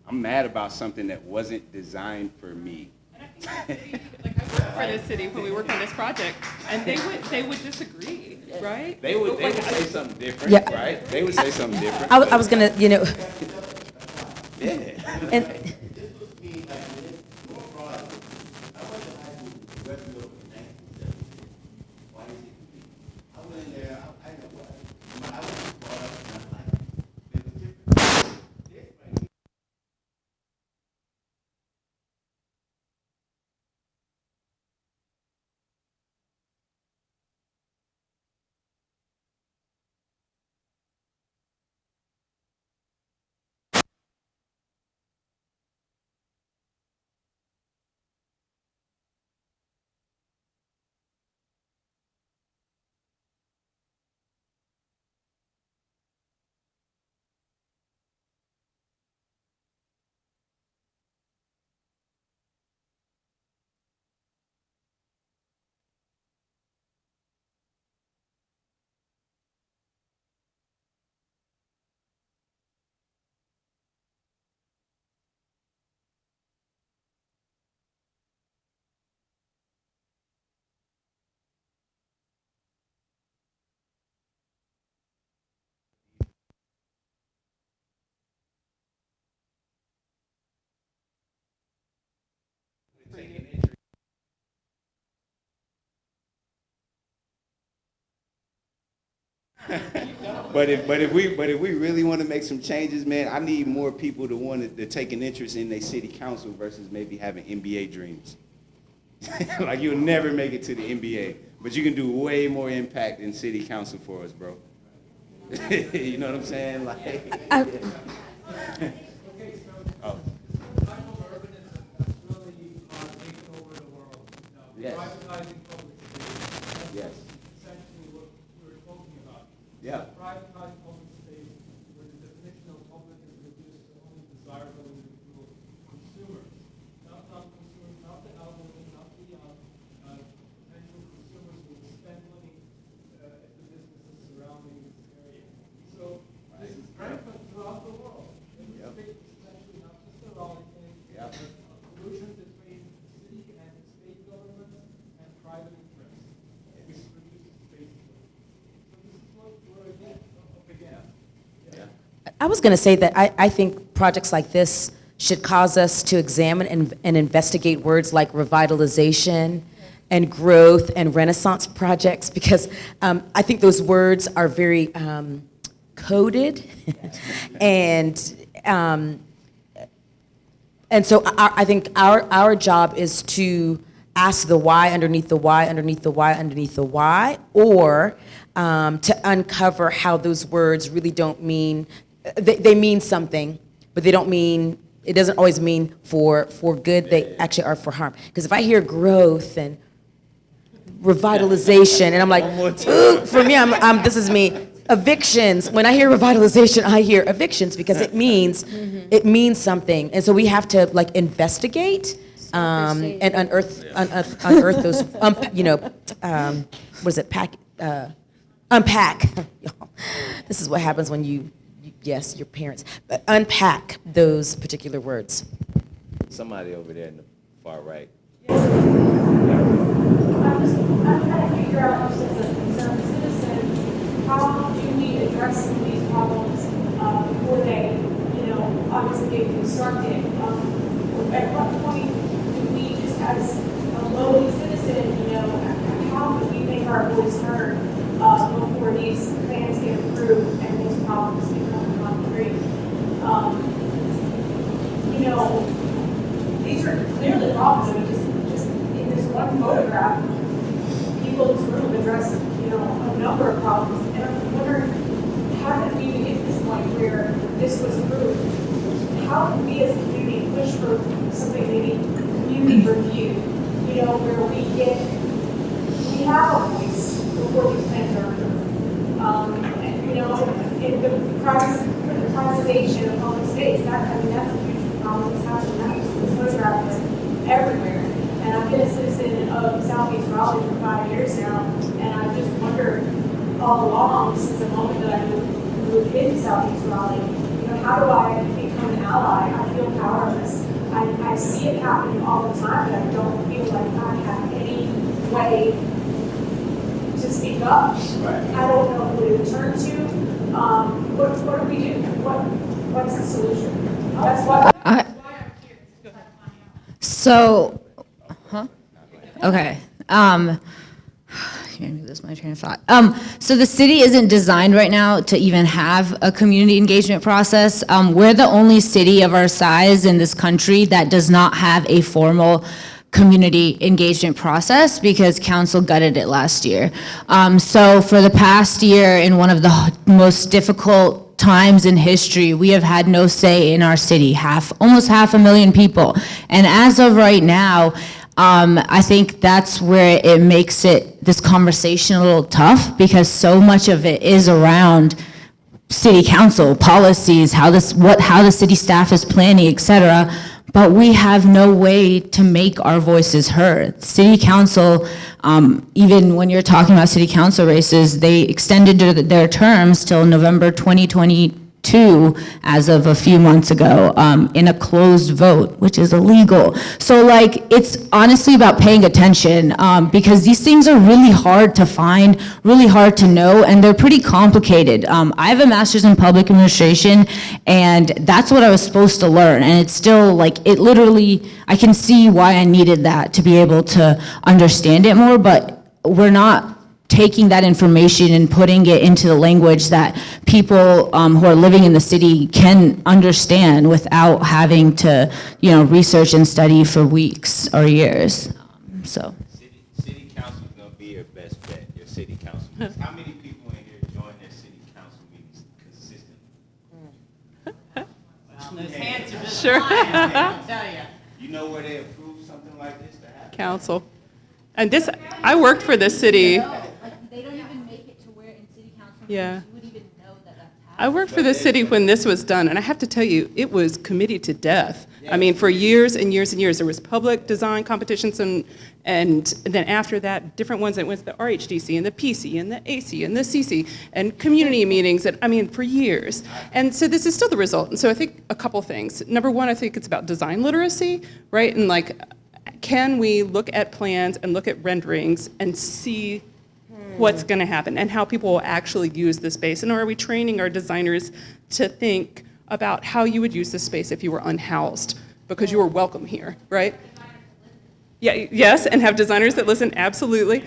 I'm mad about something that wasn't designed for me. And I think like for the city when we worked on this project, and they would disagree, right? They would say something different, Yeah. right? They would say something different. I was gonna, Yeah. and But if we really want to make some changes, man, I need more people to want to take an interest in their city council versus maybe having NBA dreams. Like you'll never make it to the NBA, but you can do way more impact in city council for us, bro. You know what I'm saying? Like. Oh. Yes. Yes. Essentially what we were talking about. Yeah. Privatizing public space where the definition of public is reduced to only desirable individual consumers. Not consumers, not the elderly, not the potential consumers who will spend money at the businesses surrounding this area. So this is rampant throughout the world. And the state is essentially not just a Raleigh thing, but a collusion between the city and state governments and private interests, which reduces space. So this is what we're up against. I was going to say that I think projects like this should cause us to examine and investigate words like revitalization and growth and renaissance projects, because I think those words are very coded and so I think our job is to ask the why underneath the why underneath the why underneath the why, or to uncover how those words really don't mean, they mean something, but they don't mean, it doesn't always mean for good, they actually are for harm. Because if I hear growth and revitalization, and I'm like, ooh, for me, this is me. Evictions. When I hear revitalization, I hear evictions because it means something, and so we have to like investigate and unearth those. What is it? Unpack. This is what happens when you yes, your parents, but unpack those particular words. Somebody over there in the far right. I'm trying to figure out, just as a concerned citizen, how do we address some of these problems before they, obviously get constructed? At what point do we, just as a lowly citizen, how do we make our voice heard before these plans get approved and these problems become concrete? These are clearly problems. I mean, just in this one photograph, people in this room address, a number of problems. And I'm wondering, how did we even get to this point where this was approved? How can we as a community push for something maybe community review, where we have a voice before these plans are approved? In the privatization of public space, that's a huge problem. It's happening. This photograph is everywhere. And I've been a citizen of Southeast Raleigh for 5 years now, and I've just wondered all along, since the moment that I moved into Southeast Raleigh, how do I become an ally? I feel powerless. I see it happening all the time, and I don't feel like I have any way to speak up. I don't know who to turn to. What do we do? What's the solution? That's what. Okay. You made me lose my train of thought. So the city isn't designed right now to even have a community engagement process. We're the only city of our size in this country that does not have a formal community engagement process because council gutted it last year. So for the past year, in one of the most difficult times in history, we have had no say in our city, almost 500,000 people. And as of right now, I think that's where it makes this conversation a little tough because so much of it is around city council policies, how the city staff is planning, et cetera. But we have no way to make our voices heard. City council, even when you're talking about city council races, they extended their terms till November 2022 as of a few months ago in a closed vote, which is illegal. So like, it's honestly about paying attention because these things are really hard to find, really hard to know, and they're pretty complicated. I have a master's in public administration, and that's what I was supposed to learn, and it's still like, it literally, I can see why I needed that to be able to understand it more, but we're not taking that information and putting it into the language that people who are living in the city can understand without having to, research and study for weeks or years. So. City council is gonna be your best bet, your city council. How many people in here join their city council meetings consistently? Those hands are just Sure. flying, I'll tell you. You know where they approve something like this to happen? Council. And this, I worked for this city. They don't even make it to where in city council Yeah. you would even know that that's happening. I worked for the city when this was done, and I have to tell you, it was committee to death. I mean, for years and years and years, there was public design competitions, and then after that, different ones that went to the RHDC and the PC and the AC and the CC and community meetings, for years. And so this is still the result. And so I think a couple things. Number one, I think it's about design literacy, right? And like, can we look at plans and look at renderings and see what's going to happen and how people will actually use the space? And are we training our designers to think about how you would use the space if you were unhoused because you were welcome here, right? Yeah, yes, and have designers that listen, absolutely.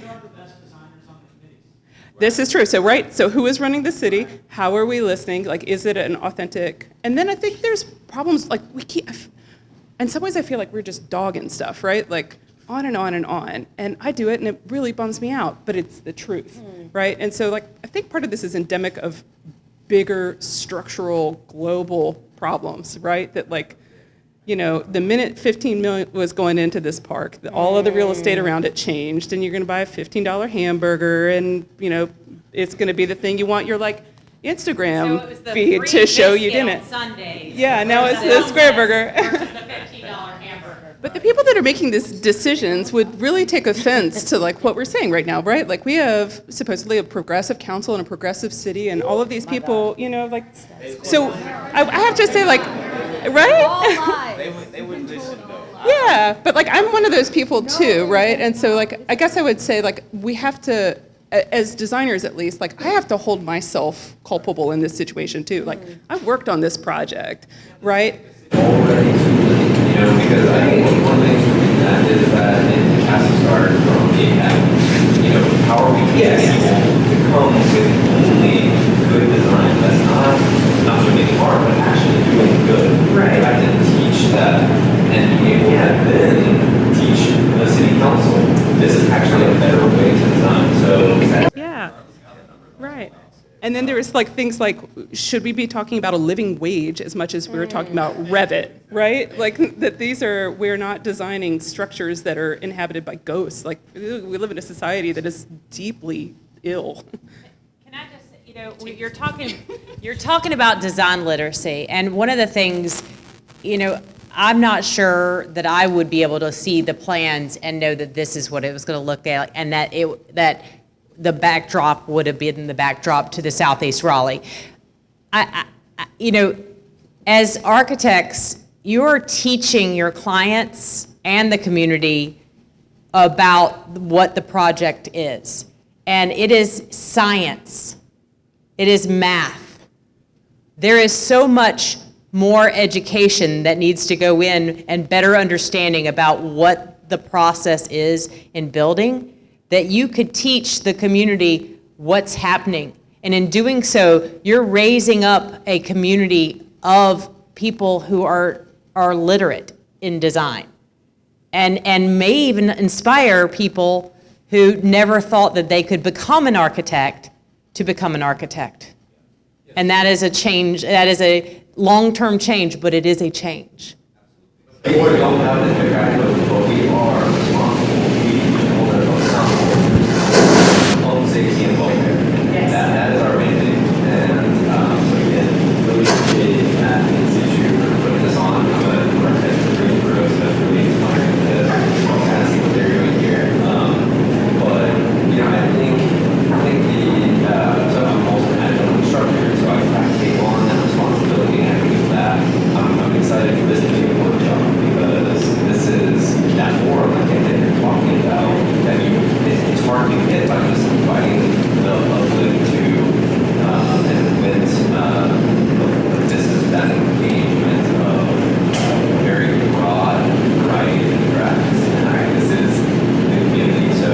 This is true. So, right, so who is running the city? How are we listening? Like, is it an authentic? And then I think there's problems, like, in some ways I feel like we're just dogging stuff, right? Like, on and on and on. And I do it, and it really bums me out, but it's the truth, right? And so, like, I think part of this is endemic of bigger structural global problems, right? That, like, the minute 15 million was going into this park, all of the real estate around it changed, and you're going to buy a $15 hamburger, and, it's going to be the thing you want your, like, Instagram feed to show you didn't. Sundays. Yeah, now it's the square burger. Versus the $15 hamburger. But the people that are making these decisions would really take offense to like what we're saying right now, right? Like we have supposedly a progressive council and a progressive city and all of these people, so I have to say like, right? They wouldn't listen though. Yeah, but like I'm one of those people too, right? And so like, I guess I would say like we have to, as designers at least, like I have to hold myself culpable in this situation too. Like I worked on this project, right? Already because I think one thing that is that it has to start from the academy. How are we teaching people to come with only good design that's not doing hard, but actually doing good. Right. I can teach that and be able to then teach the city council this is actually a better way to design. So yeah, right. And then there's like things like, should we be talking about a living wage as much as we're talking about Revit, right? Like that we're not designing structures that are inhabited by ghosts. Like we live in a society that is deeply ill. Can I just, you're talking about design literacy, and one of the things, I'm not sure that I would be able to see the plans and know that this is what it was going to look like, and that the backdrop would have been the backdrop to the Southeast Raleigh. As architects, you're teaching your clients and the community about what the project is. And it is science. It is math. There is so much more education that needs to go in and better understanding about what the process is in building, that you could teach the community what's happening. And in doing so, you're raising up a community of people who are literate in design and may even inspire people who never thought that they could become an architect to become an architect. And that is a change, that is a long-term change, but it is a change. People don't have this background, but we are responsible. We hold ourselves accountable. Home safety and welfare. Yes. That is our main thing. And so again, really appreciate Matt and Institute for putting this on. I'm an architect for Green Grove, so that's really inspiring to kind of see what they're doing here. But you know, I think so I'm also an agile instructor, so I take on that responsibility, and I think of that. I'm excited for this to be a workshop because this is that forum I think that you're talking about that it's hard to get by just inviting the public to implement this is that engagement of very broad variety of drafts. And I think this is the community. So I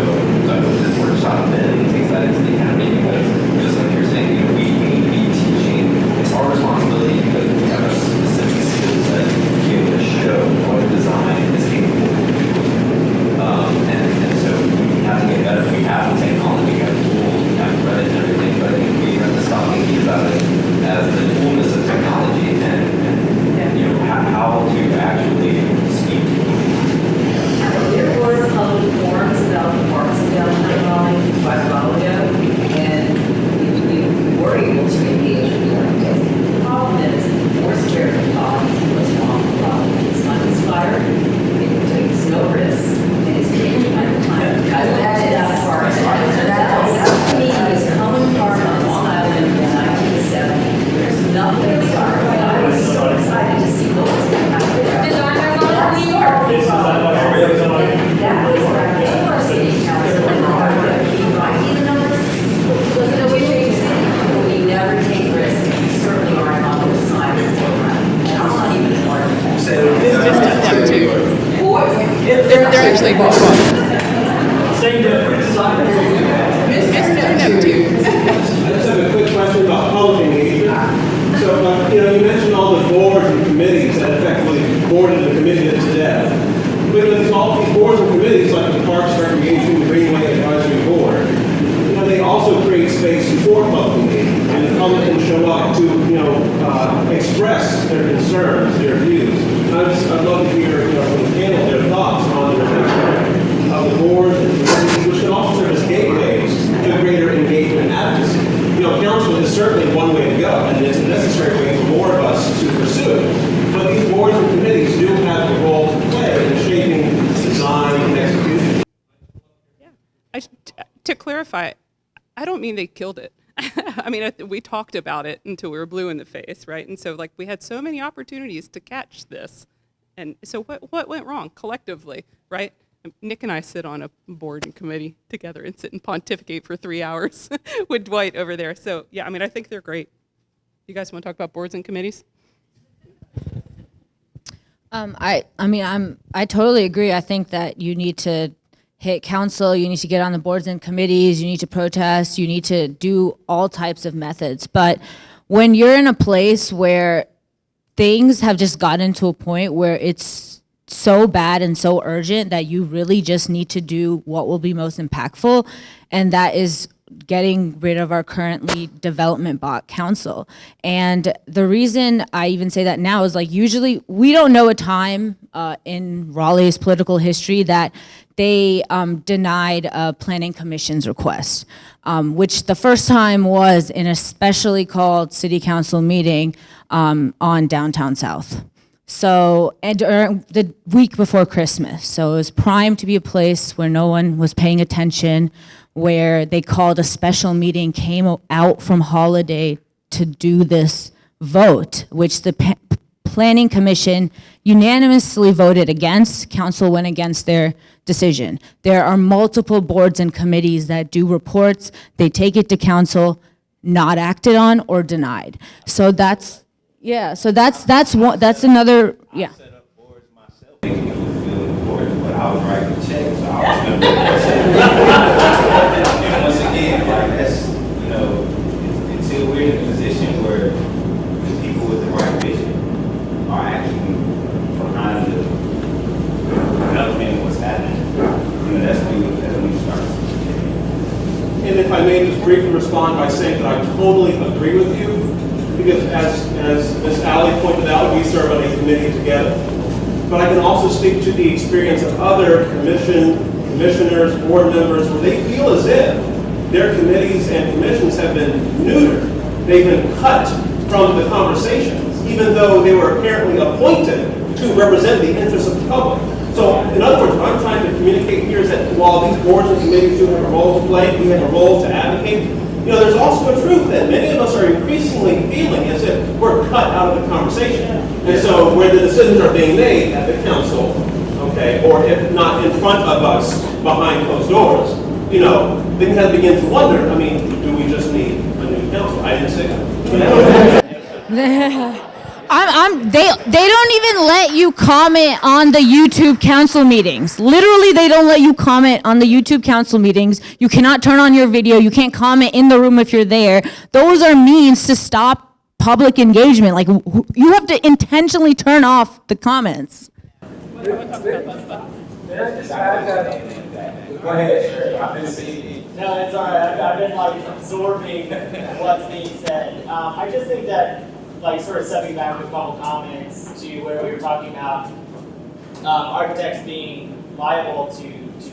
hope this workshop then takes that into the academy because just like you're saying, you know, we need to be teaching. It's our responsibility because we have a specific skill set to be able to show what design is capable of doing. And so we have to get better. We have the technology, we have the tools, we have credit and everything, but I think we have to stop thinking about it as the toolness of technology and you know, how to actually speak to people. There were public forums about the parks in downtown Raleigh quite a while ago, and we were able to engage with the architects. The problem is, more scared of what's wrong with Raleigh. It's uninspired, it takes no risks, and it's getting kind of that part. That to me is coming part of Long Island in 1970. There's nothing inspired. I was so excited to see what was going to happen. Designers on New York. That was where I came to our city council and even though this wasn't a way to city, we never take risks. We certainly are not the designers. And I'm not even an architect. It's just a them too. They're actually both. Same difference. It's them too. I just have a quick question about public engagement. So, you know, you mentioned all the boards and committees that effectively boarded the committee to death. But with all these boards and committees, like the Parks, Recreation, Greenway Advisory Board, you know, they also create space for public engagement, and the public can show up to, you know, express their concerns, their views. I'd love to hear, you know, from the panel their thoughts on the relationship of the boards and committees, which can also serve as gateways to greater engagement and advocacy. You know, council is certainly one way to go, and it's a necessary way for more of us to pursue. But these boards and committees do have a role to play in shaping design and execution. Yeah. To clarify, I don't mean they killed it. I mean, we talked about it until we were blue in the face, right? And so, like, we had so many opportunities to catch this. And so what went wrong collectively, right? Nick and I sit on a board and committee together and sit and pontificate for 3 hours with Dwight over there. So, yeah, I mean, I think they're great. You guys want to talk about boards and committees? I totally agree. I think that you need to hit council, you need to get on the boards and committees, you need to protest, you need to do all types of methods. But when you're in a place where things have just gotten to a point where it's so bad and so urgent that you really just need to do what will be most impactful, and that is getting rid of our currently development bot council. And the reason I even say that now is, like, usually we don't know a time in Raleigh's political history that they denied a planning commission's request, which the first time was in a specially called city council meeting on downtown South. So, and during the week before Christmas. So it was primed to be a place where no one was paying attention, where they called a special meeting, came out from holiday to do this vote, which the Planning Commission unanimously voted against. Council went against their decision. There are multiple boards and committees that do reports. They take it to council, not acted on or denied. So that's, yeah, so that's another, yeah. But I was writing the check, so I was going to and once again, like that's, you know, until we're in a position where the people with the right vision are actually behind the development of what's happening, you know, that's when we start. And if I may just briefly respond by saying that I totally agree with you, because as Ms. Alley pointed out, we serve on a committee together. But I can also speak to the experience of other commissioners, board members, where they feel as if their committees and commissions have been neutered. They've been cut from the conversations, even though they were apparently appointed to represent the interests of the public. So, in other words, what I'm trying to communicate here is that while these boards and committees do have a role to play, we have a role to advocate, you know, there's also a truth that many of us are increasingly feeling as if we're cut out of the conversation. And so where the decisions are being made at the council, okay, or if not in front of us behind closed doors, you know, then you have to begin to wonder, I mean, do we just need a new council? I didn't say that. They don't even let you comment on the YouTube council meetings. Literally, they don't let you comment on the YouTube council meetings. You cannot turn on your video. You can't comment in the room if you're there. Those are means to stop public engagement. Like, you have to intentionally turn off the comments. May I just add that? Go ahead. No, it's all right. I've been like absorbing what's being said. I just think that, like, sort of stepping back with a couple comments to where we were talking about architects being liable to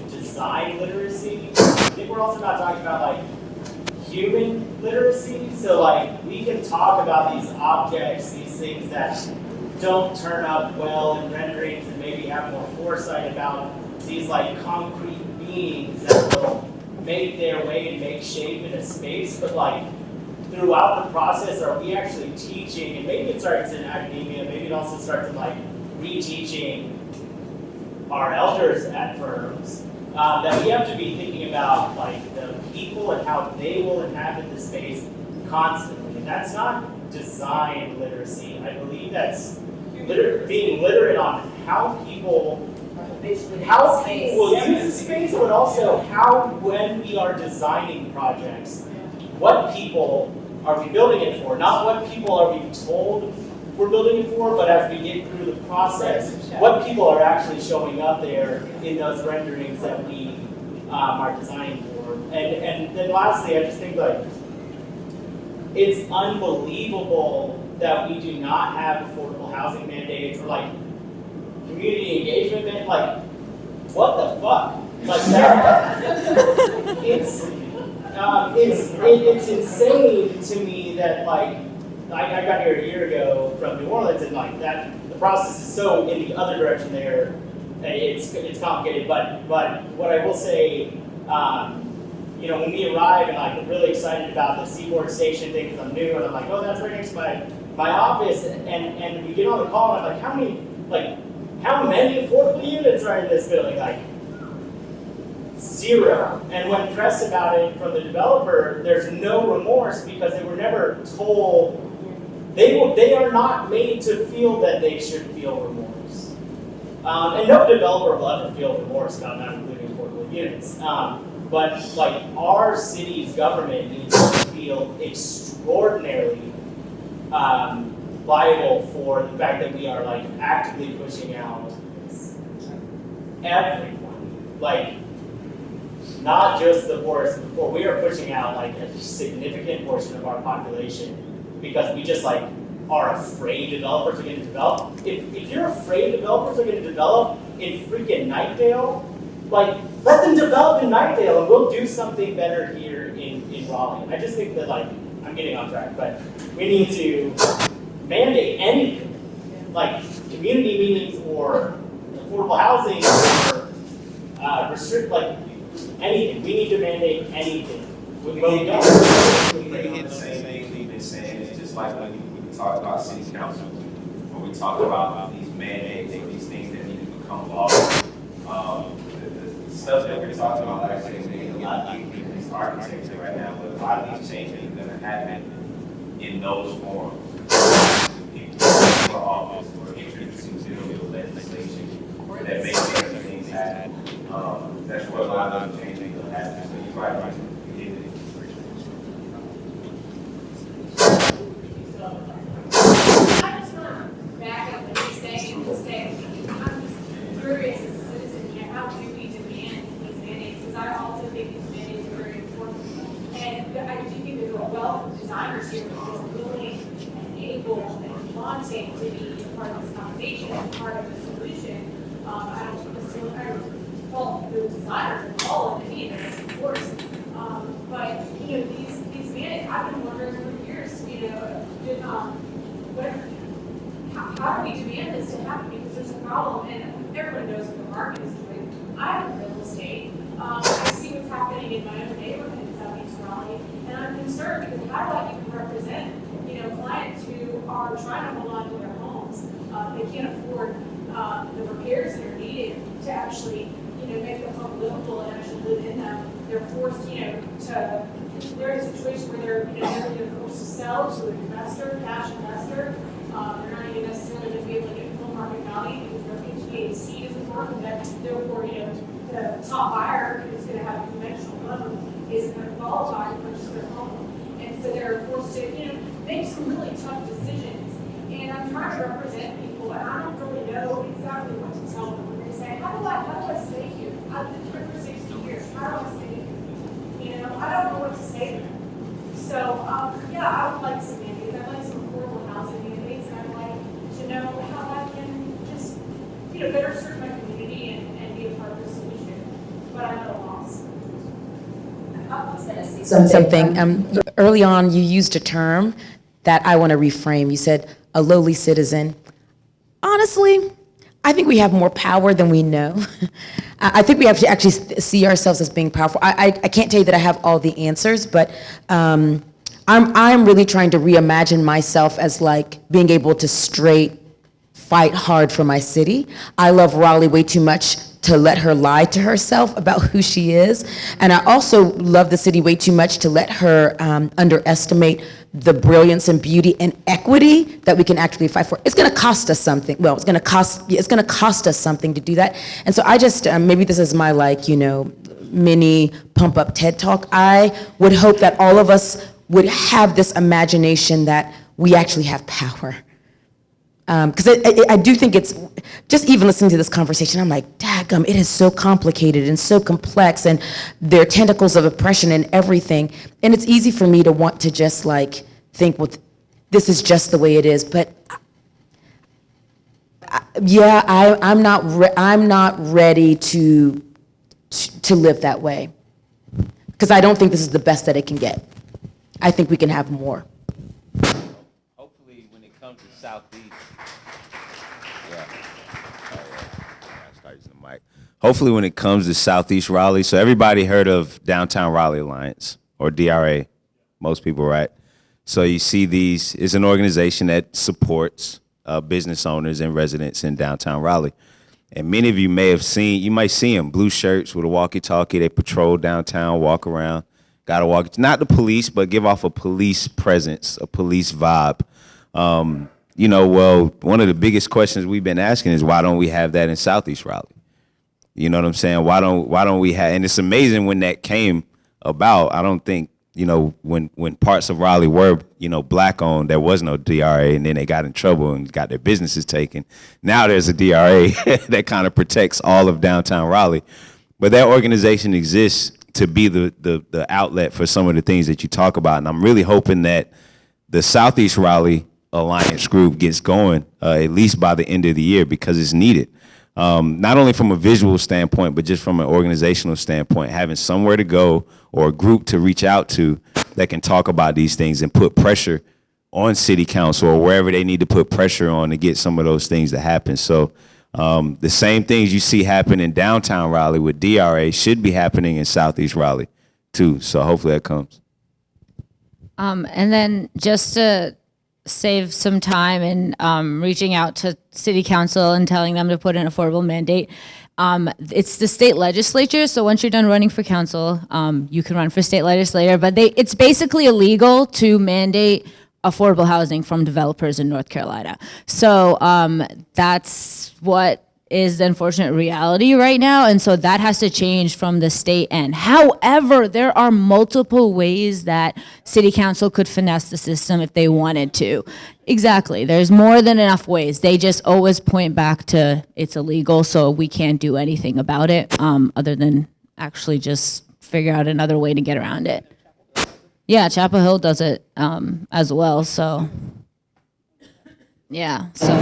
design literacy. I think we're also not talking about like human literacy. So like we can talk about these objects, these things that don't turn up well in renderings, and maybe have more foresight about these like concrete beings that will make their way and make shape in a space, but like throughout the process, are we actually teaching, and maybe it starts in academia, maybe it also starts in like reteaching our elders at firms, that we have to be thinking about like the people and how they will inhabit the space constantly. And that's not design literacy. I believe that's being literate on how people will use the space, but also how, when we are designing projects, what people are we building it for? Not what people are we told we're building it for, but as we get through the process, what people are actually showing up there in those renderings that we are designing for. And then lastly, I just think like it's unbelievable that we do not have affordable housing mandates or like community engagement mandates. Like, what the fuck? Like that, it's insane to me that like I got here a year ago from New Orleans, and like that the process is so in the other direction there. It's complicated, but what I will say, you know, when we arrive and like we're really excited about the Seaboard Station thing because I'm new and I'm like, oh, that's right next to my office, and we get on the call and I'm like, how many affordable units are in this building? Like 0. And when pressed about it from the developer, there's no remorse because they were never told. They are not made to feel that they should feel remorse. And no developer will ever feel remorse about not including affordable units. But like our city's government needs to feel extraordinarily liable for the fact that we are like actively pushing out everyone. Like not just the poorest, but we are pushing out like a significant portion of our population because we just like are afraid developers are going to develop. If you're afraid developers are going to develop in freaking Nightdale, like let them develop in Nightdale and we'll do something better here in Raleigh. I just think that like, I'm getting off track, but we need to mandate anything, like community meetings or affordable housing or restrict like anything. We need to mandate anything. But we don't. The same thing we've been saying is just like when we talk about city council, or we talk about these mandates or these things that need to become law. The stuff that we're talking about, like I said, is a lot of these architecture right now, but a lot of these changes are going to happen in those forms. People for office or introducing bill legislation that makes certain things happen. That's what a lot of the changes will happen. So you're quite right. I just want to back up what he's saying and say, I'm just curious as a citizen, you know, how do we demand these mandates? Because I also think these mandates are very important. And I do think there's a wealth of designers here who are willing and able and wanting to be a part of this conversation and part of the solution. I don't assume fault the designers involved in any of this, of course. But, you know, these mandates, I've been wondering for years, you know, how do we demand this to happen? Because there's a problem, and everyone knows what the market is doing. I'm in real estate. I see what's happening in my own neighborhood in Southeast Raleigh, and I'm concerned because how do I even represent, you know, clients who are trying to hold on to their homes? They can't afford the repairs that are needed to actually, you know, make the home livable and actually live in them. They're forced, you know, they're in a situation where they're, you know, they're either forced to sell to an investor, cash investor. They're not even necessarily going to be able to get full market value because their HVAC isn't working. That therefore, you know, the top buyer who's going to have a conventional loan isn't going to qualify to purchase their home. And so they're forced to, you know, make some really tough decisions. And I'm trying to represent people, and I don't really know exactly what to tell them when they say, how do I stay here? I've been here for 60 years. How do I stay here? You know, I don't know what to say to them. So, yeah, I would like some mandates. I'd like some affordable housing mandates, and I'd like to know how I can just, you know, better serve my community and be a part of the solution. But I'm at a loss. I was going to say Something. Early on, you used a term that I want to reframe. You said a lowly citizen. Honestly, I think we have more power than we know. I think we have to actually see ourselves as being powerful. I can't tell you that I have all the answers, but I'm really trying to reimagine myself as like being able to straight fight hard for my city. I love Raleigh way too much to let her lie to herself about who she is. And I also love the city way too much to let her underestimate the brilliance and beauty and equity that we can actually fight for. It's going to cost us something. Well, it's going to cost us something to do that. And so I just, maybe this is my like, you know, mini pump up TED talk. I would hope that all of us would have this imagination that we actually have power. Because I do think it's, just even listening to this conversation, I'm like, daggum, it is so complicated and so complex, and there are tentacles of oppression and everything. And it's easy for me to want to just like think, well, this is just the way it is. But yeah, I'm not ready to live that way. Because I don't think this is the best that it can get. I think we can have more. Hopefully, when it comes to Southeast, hopefully when it comes to Southeast Raleigh, so everybody heard of Downtown Raleigh Alliance, or DRA, most people, right? So you see these, it's an organization that supports business owners and residents in downtown Raleigh. And many of you may have seen, you might see them, blue shirts with a walkie-talkie, they patrol downtown, walk around, gotta walk, not the police, but give off a police presence, a police vibe. You know, well, one of the biggest questions we've been asking is why don't we have that in Southeast Raleigh? You know what I'm saying? Why don't we have, and it's amazing when that came about. I don't think, you know, when parts of Raleigh were, you know, black owned, there was no DRA, and then they got in trouble and got their businesses taken. Now there's a DRA that kind of protects all of downtown Raleigh. But that organization exists to be the outlet for some of the things that you talk about. And I'm really hoping that the Southeast Raleigh Alliance group gets going at least by the end of the year, because it's needed. Not only from a visual standpoint, but just from an organizational standpoint, having somewhere to go or a group to reach out to that can talk about these things and put pressure on city council or wherever they need to put pressure on to get some of those things to happen. So the same things you see happen in downtown Raleigh with DRA should be happening in Southeast Raleigh too. So hopefully that comes. And then just to save some time in reaching out to city council and telling them to put an affordable mandate. It's the state legislature, so once you're done running for council, you can run for state legislator, but it's basically illegal to mandate affordable housing from developers in North Carolina. So that's what is the unfortunate reality right now, and so that has to change from the state end. However, there are multiple ways that city council could finesse the system if they wanted to. Exactly, there's more than enough ways. They just always point back to it's illegal, so we can't do anything about it, other than actually just figure out another way to get around it. Yeah, Chapel Hill does it as well, so yeah, so.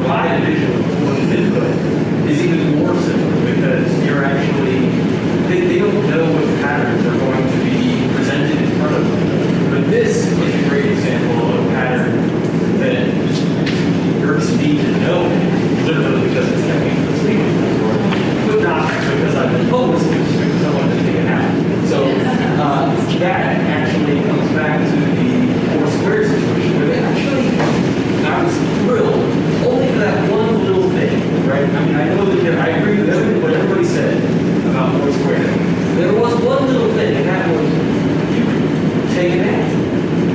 provide a visual input is even more simple because you're actually they don't know what patterns are going to be presented in front of them. But this is a great example of a pattern that groups need to know, literally because it's kept me from sleeping before, but not because I've been homeless, because I wanted to take a nap. So that actually comes back to the Foursquare situation, where they actually, I was thrilled, only for that one little thing, right? I mean, I know that I agree with everything, what everybody said about Foursquare. There was one little thing, and that was, you could take a nap.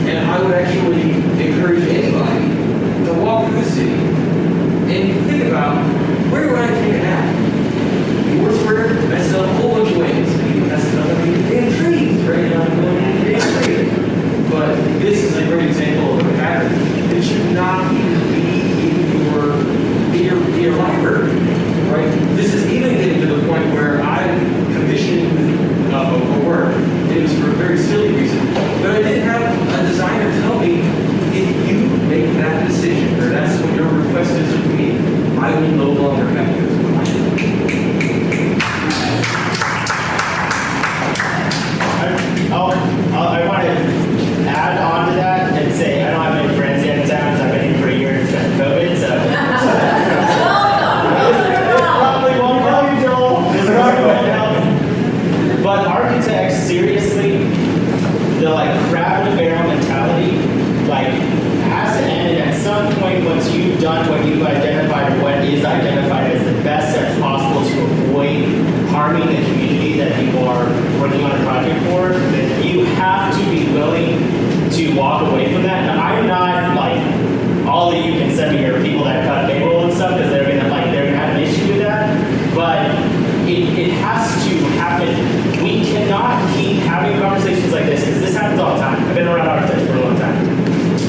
And I would actually encourage anybody to walk through the city and think about, where would I take a nap? Foursquare messes up a whole bunch of ways. It messes up in trees, right? But this is a great example of a pattern that should not even be in your library, right? This is even getting to the point where I commissioned a work, and it was for a very silly reason, but I did have a designer tell me, if you make that decision, or that's what your request is of me, I will no longer have you as a client. I want to add on to that and say I don't have any friends yet in town because I've been here for a year and it's been COVID, so. Probably won't help you, Joel. This probably won't help. But architects, seriously, the crab in a barrel mentality, has to end. And at some point, once you've done what you've identified or what is identified as the best that's possible to avoid harming the community that people are working on a project for, you have to be willing to walk away from that. Now, I'm not all of you can send me your people that cut payroll and stuff because they're gonna have an issue with that. But it has to happen. We cannot keep having conversations like this because this happens all the time. I've been around architects for a long time.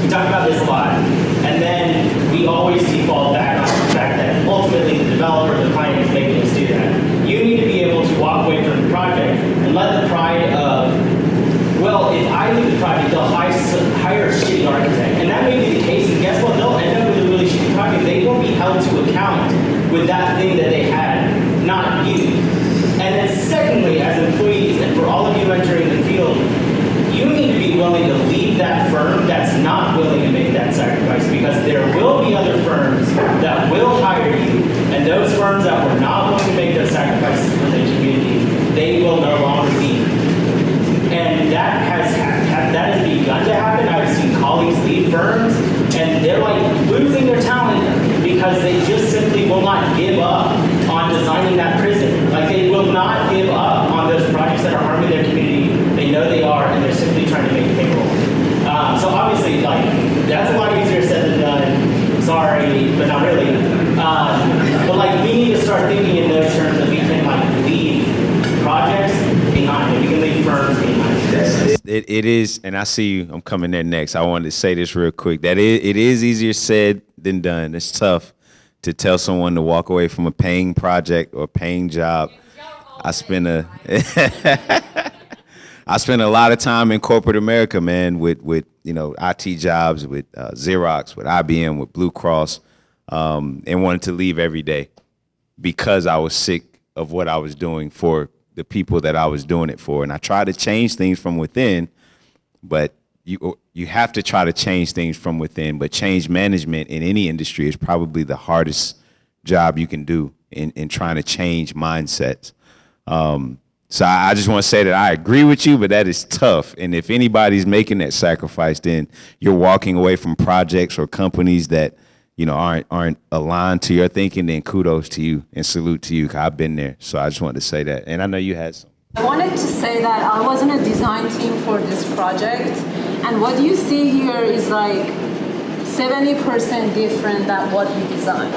We talk about this a lot, and then we always default back on the fact that ultimately the developer, the client, is making us do that. You need to be able to walk away from the project and let the pride of, well, if I leave the project, they'll hire a shitty architect. And that may be the case, and guess what? They'll end up with a really shitty project. They will be held to account with that thing that they had, not you. And then secondly, as employees, and for all of you entering the field, you need to be willing to leave that firm that's not willing to make that sacrifice, because there will be other firms that will hire you, and those firms that were not willing to make those sacrifices for the community, they will no longer be. And that has begun to happen. I've seen colleagues leave firms, and they're losing their talent because they just simply will not give up on designing that prison. They will not give up on those projects that are harming their community. They know they are, and they're simply trying to make payroll. So obviously, that's a lot easier said than done. Sorry, but not really. But we need to start thinking in those terms that we can leave projects behind, and we can leave firms behind. It is, and I see you, I'm coming there next. I wanted to say this real quick. That it is easier said than done. It's tough to tell someone to walk away from a paying project or a paying job. I spent a lot of time in corporate America, man, with IT jobs, with Xerox, with IBM, with Blue Cross, and wanted to leave every day because I was sick of what I was doing for the people that I was doing it for. And I tried to change things from within, but you have to try to change things from within. But change management in any industry is probably the hardest job you can do in trying to change mindsets. So I just want to say that I agree with you, but that is tough. And if anybody's making that sacrifice, then you're walking away from projects or companies that aren't aligned to your thinking, then kudos to you and salute to you, 'cause I've been there. So I just wanted to say that. And I know you had some. I wanted to say that I was in a design team for this project, and what you see here is 70% different than what we designed.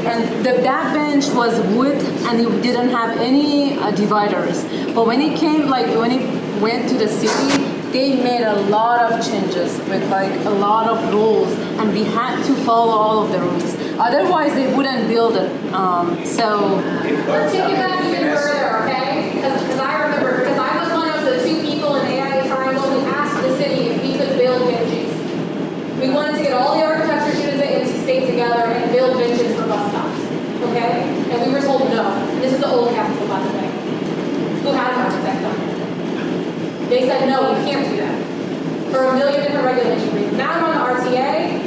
And that bench was wood, and it didn't have any dividers. But when it came, when it went to the city, they made a lot of changes with a lot of rules, and we had to follow all of the rules. Otherwise, they wouldn't build it. So let's take it back even further, okay? Because I remember, because I was one of the 2 people in AI Triangle who asked the city if we could build benches. We wanted to get all the architecture students at NC State together and build benches for bus stops, okay? And we were told no. This is the old capital, by the way. Who had They said, no, you can't do that. For a million different regulation reasons. Now I'm on the RTA,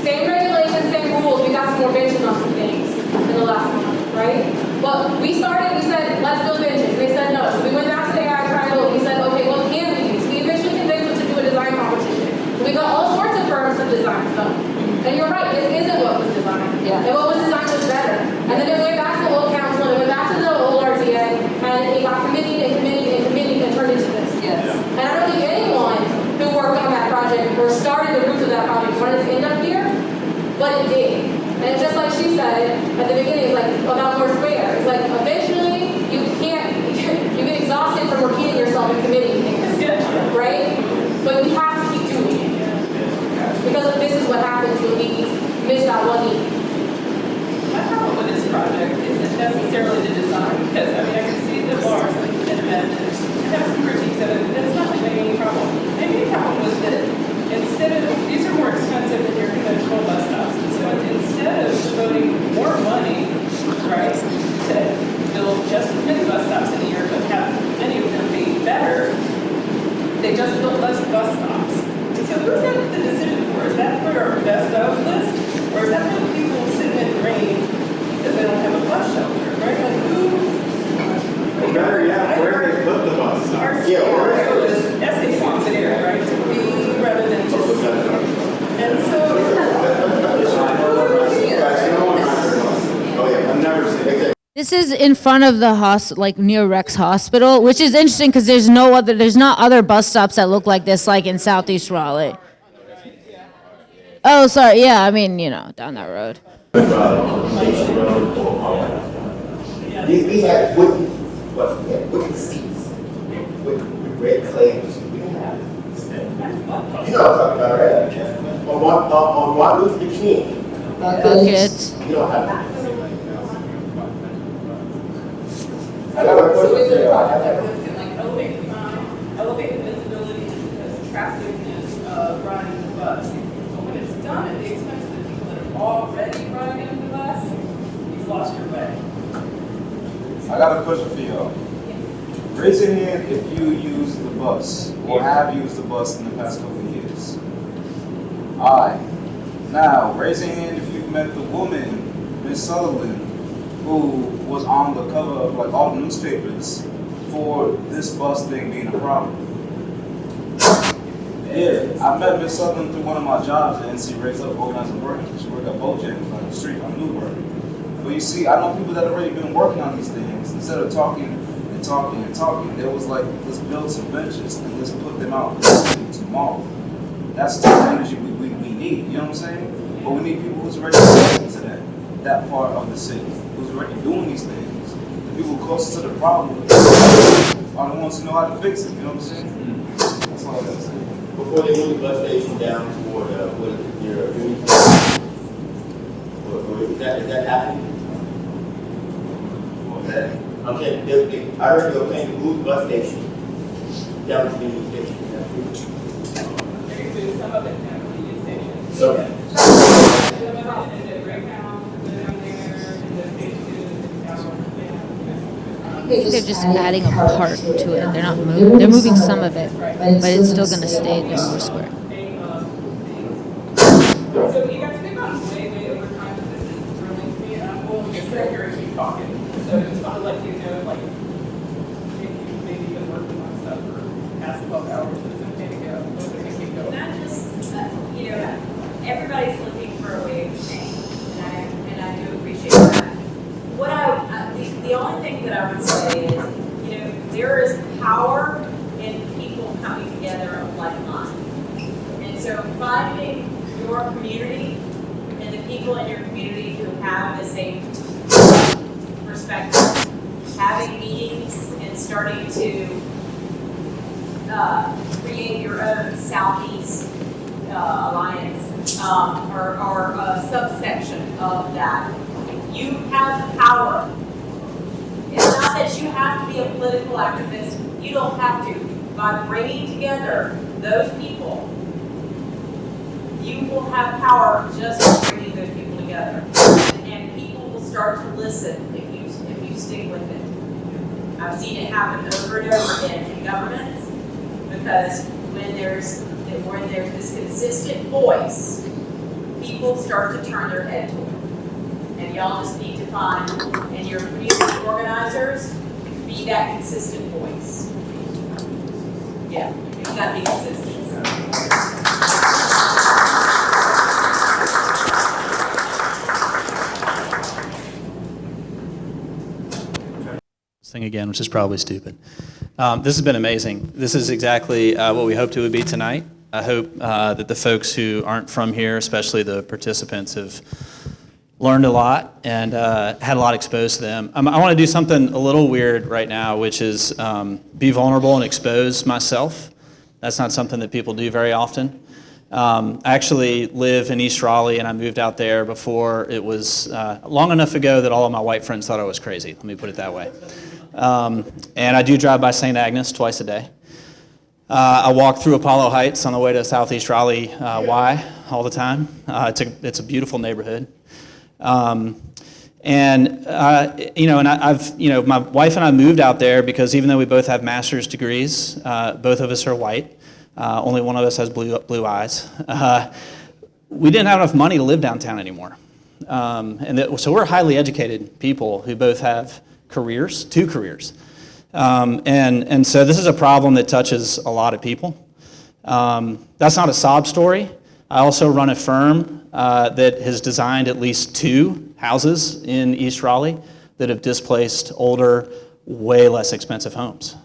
same regulations, same rules, we got some more benches on some things in the last month, right? But we said, let's build benches. They said no. So we went back to the AI triangle and we said, okay, what can we do? So we eventually convinced them to do a design competition. We got all sorts of firms to design stuff. And you're right, this isn't what was designed. Yeah. And what was designed was better. And then it went back to the old council, and it went back to the old RTA, and it got committed and turned into this. Yes. And I don't think anyone who worked on that project or started the roots of that project wanted to end up here, but it did. And just like she said at the beginning, it's like about more square. It's like eventually you get exhausted from repeating yourself and committing things, right? But you have to keep doing it. Because this is what happens when we miss that one need. My problem with this project isn't necessarily the design, because I mean I can see the bars and amendments. I have some critiques of it, but it's not my main problem. My main problem was that these are more expensive than your conventional bus stops. And so instead of devoting more money, right, to build just as many bus stops in a year, but have many of them be better, they just built less bus stops. And so who's that the decision for? Is that for our best of list? Or is that for the people sitting in the rain because they don't have a bus shelter, right? Like who? Better yet, where they put the bus stops. Yeah, where Essex wants it here, right? To be rather than just. And so. Oh yeah, I've never seen it. This is in front of the like near Rex Hospital, which is interesting because there's not other bus stops that look like this, like in Southeast Raleigh. Oh, sorry. Yeah, I mean, down that road. We had wooden seats with red clays. You know what I'm talking about, right? On Martin Luther King. Buckets. You don't have that. So is it like elevated visibility because trafficness of riding the bus? But when it's done at the expense of the people that are already riding the bus, you've lost your way. I got a question for y'all. Raise your hand if you use the bus or have used the bus in the past couple of years. Aye. Now, raise your hand if you've met the woman, Miss Sullivan, who was on the cover of like all the newspapers for this bus thing being a problem. Yeah, I met Miss Sullivan through one of my jobs at NC Raise Up organizing work. She worked at Bojangles on the street on Newburgh. But you see, I know people that have already been working on these things. Instead of talking, there was like, let's build some benches and let's put them out tomorrow. That's the energy we need, you know what I'm saying? But we need people who's already connected to that part of the city, who's already doing these things. The people closest to the problem are the ones who know how to fix it, you know what I'm saying? That's all I gotta say. Before they moved the bus station down toward your Unity, is that happening? Okay, I heard they were planning to move the bus station down to the new station. They're doing some of it down to the youth station. So, They're just adding a part to it. They're not moving. They're moving some of it, but it's still going to stay the Moore Square. So you guys, we've gone way over time, but this is thrilling to me, and I'm willing to sit here and keep talking. So I just want to let you know, like, if you've maybe been working on stuff for past 12 hours, it's okay to go. It's okay to keep going. Not just, everybody's looking for a way of change, and I do appreciate that. The only thing that I would say is, there is power in people coming together of like mind. And so finding your community and the people in your community who have the same perspective, having meetings and starting to create your own Southeast Alliance or a subsection of that. You have power. It's not that you have to be a political activist. You don't have to. By bringing together those people, you will have power just by bringing those people together. And people will start to listen if you stick with it. I've seen it happen over and over again in governments, Because when there's this consistent voice, people start to turn their head to it. And y'all just need to find, and your community organizers, be that consistent voice. Yeah, you gotta be consistent. Thing again, which is probably stupid. This has been amazing. This is exactly what we hoped it would be tonight. I hope that the folks who aren't from here, especially the participants, have learned a lot and had a lot exposed to them. I want to do something a little weird right now, which is be vulnerable and expose myself. That's not something that people do very often. I actually live in East Raleigh, and I moved out there before it was long enough ago that all of my white friends thought I was crazy. Let me put it that way. And I do drive by St. Agnes twice a day. I walk through Apollo Heights on the way to Southeast Raleigh Y all the time. It's a beautiful neighborhood. My wife and I moved out there because even though we both have master's degrees, both of us are white. Only one of us has blue eyes. We didn't have enough money to live downtown anymore. So we're highly educated people who both have careers, 2 careers. And so this is a problem that touches a lot of people. That's not a sob story. I also run a firm that has designed at least 2 houses in East Raleigh that have displaced older, way less expensive homes.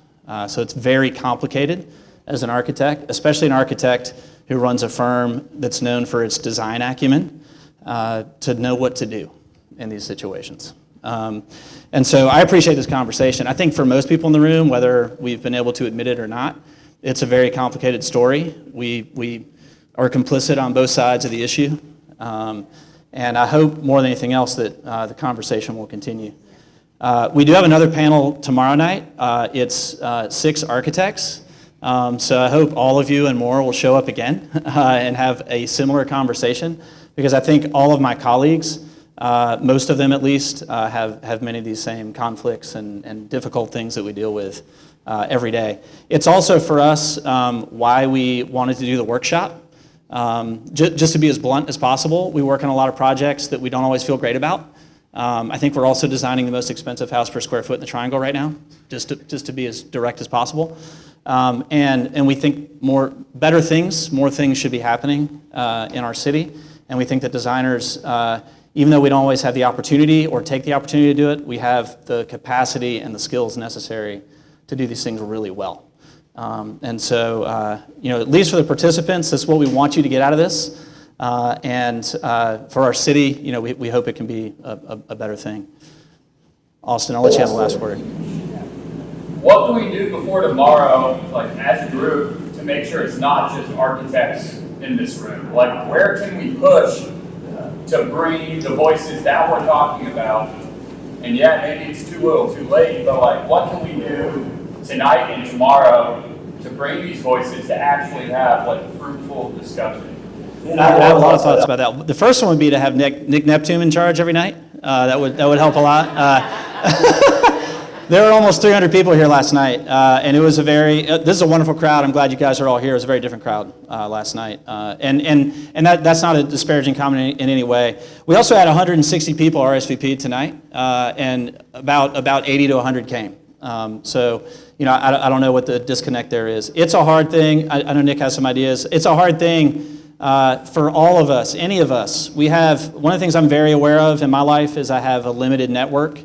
So it's very complicated as an architect, especially an architect who runs a firm that's known for its design acumen, to know what to do in these situations. And so I appreciate this conversation. I think for most people in the room, whether we've been able to admit it or not, it's a very complicated story. We are complicit on both sides of the issue. And I hope more than anything else that the conversation will continue. We do have another panel tomorrow night. It's 6 architects. So I hope all of you and more will show up again and have a similar conversation, because I think all of my colleagues, most of them at least, have many of these same conflicts and difficult things that we deal with every day. It's also for us why we wanted to do the workshop. Just to be as blunt as possible, we work on a lot of projects that we don't always feel great about. I think we're also designing the most expensive house per square foot in the Triangle right now, just to be as direct as possible. And we think more things should be happening in our city. And we think that designers, even though we don't always have the opportunity or take the opportunity to do it, we have the capacity and the skills necessary to do these things really well. And so, at least for the participants, that's what we want you to get out of this. And for our city, we hope it can be a better thing. Austin, I'll let you have the last word. What can we do before tomorrow, as a group, to make sure it's not just architects in this room? Where can we push to bring the voices that we're talking about? And yeah, maybe it's too little, too late, but what can we do tonight and tomorrow to bring these voices to actually have fruitful discussion? I have a lot of thoughts about that. The first one would be to have Nick Neptune in charge every night. That would help a lot. There were almost 300 people here last night, and it was this is a wonderful crowd. I'm glad you guys are all here. It was a very different crowd last night. And that's not a disparaging comment in any way. We also had 160 people RSVP'd tonight, and about 80 to 100 came. So, I don't know what the disconnect there is. It's a hard thing. I know Nick has some ideas. It's a hard thing for all of us, any of us. One of the things I'm very aware of in my life is I have a limited network.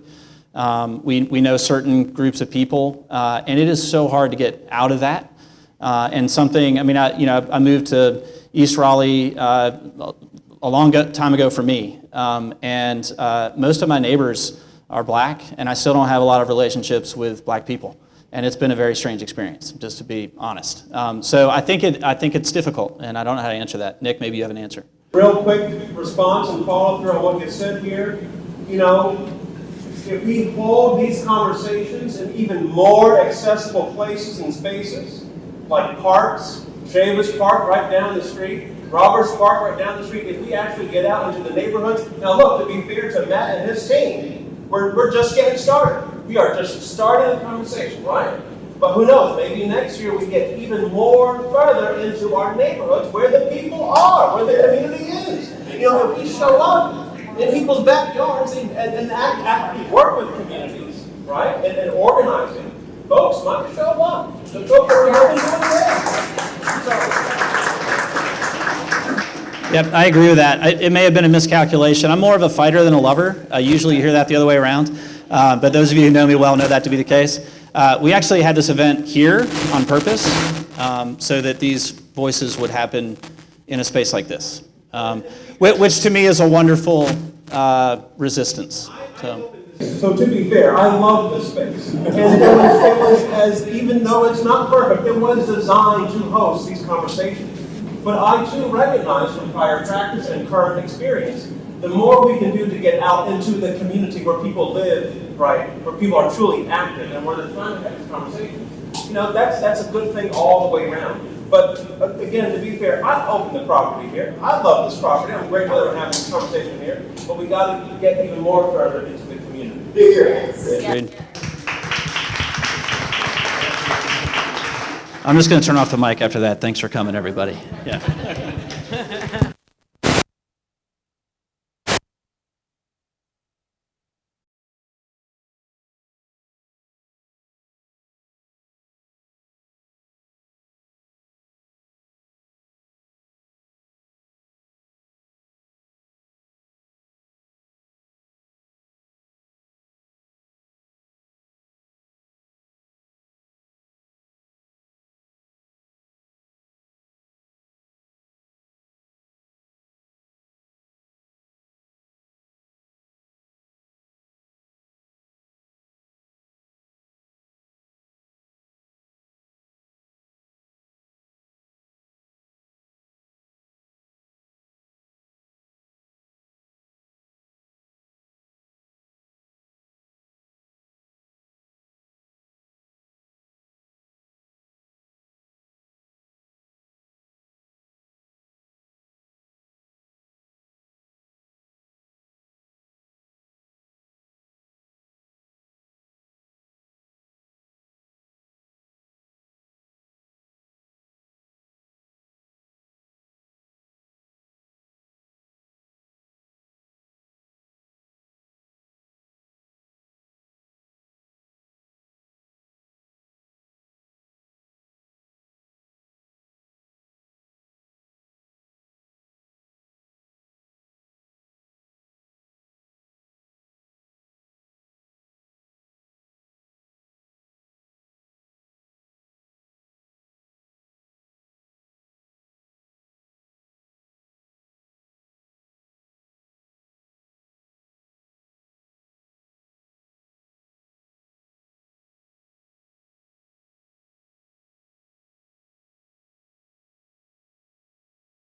We know certain groups of people, and it is so hard to get out of that. I moved to East Raleigh a long time ago for me, and most of my neighbors are black, and I still don't have a lot of relationships with black people, and it's been a very strange experience, just to be honest. So I think it's difficult, and I don't know how to answer that. Nick, maybe you have an answer. Real quick response and follow through on what you said here. If we hold these conversations in even more accessible places and spaces, like parks, Chambers Park right down the street, Roberts Park right down the street, if we actually get out into the neighborhoods. Now look, to be fair to Matt and his team, we're just getting started. We are just starting the conversation, right? But who knows, maybe next year we get even more further into our neighborhoods where the people are, where the community is. You know, if we show up in people's backyards and actually work with communities, right, and organizing, folks might show up. The folks are helping doing Yep, I agree with that. It may have been a miscalculation. I'm more of a fighter than a lover. Usually you hear that the other way around. But those of you who know me well know that to be the case. We actually had this event here on purpose so that these voices would happen in a space like this, which to me is a wonderful resistance. So to be fair, I love this space. And it was as, even though it's not perfect, it was designed to host these conversations. But I too recognize from prior practice and current experience, the more we can do to get out into the community where people live, right, where people are truly active and where they're trying to have this conversation, you know, that's a good thing all the way around. But again, to be fair, I've opened the property here. I love this property. I'm grateful that we're having this conversation here. But we got to get even more further into the community. Agreed. I'm just going to turn off the mic after that. Thanks for coming, everybody. Yeah.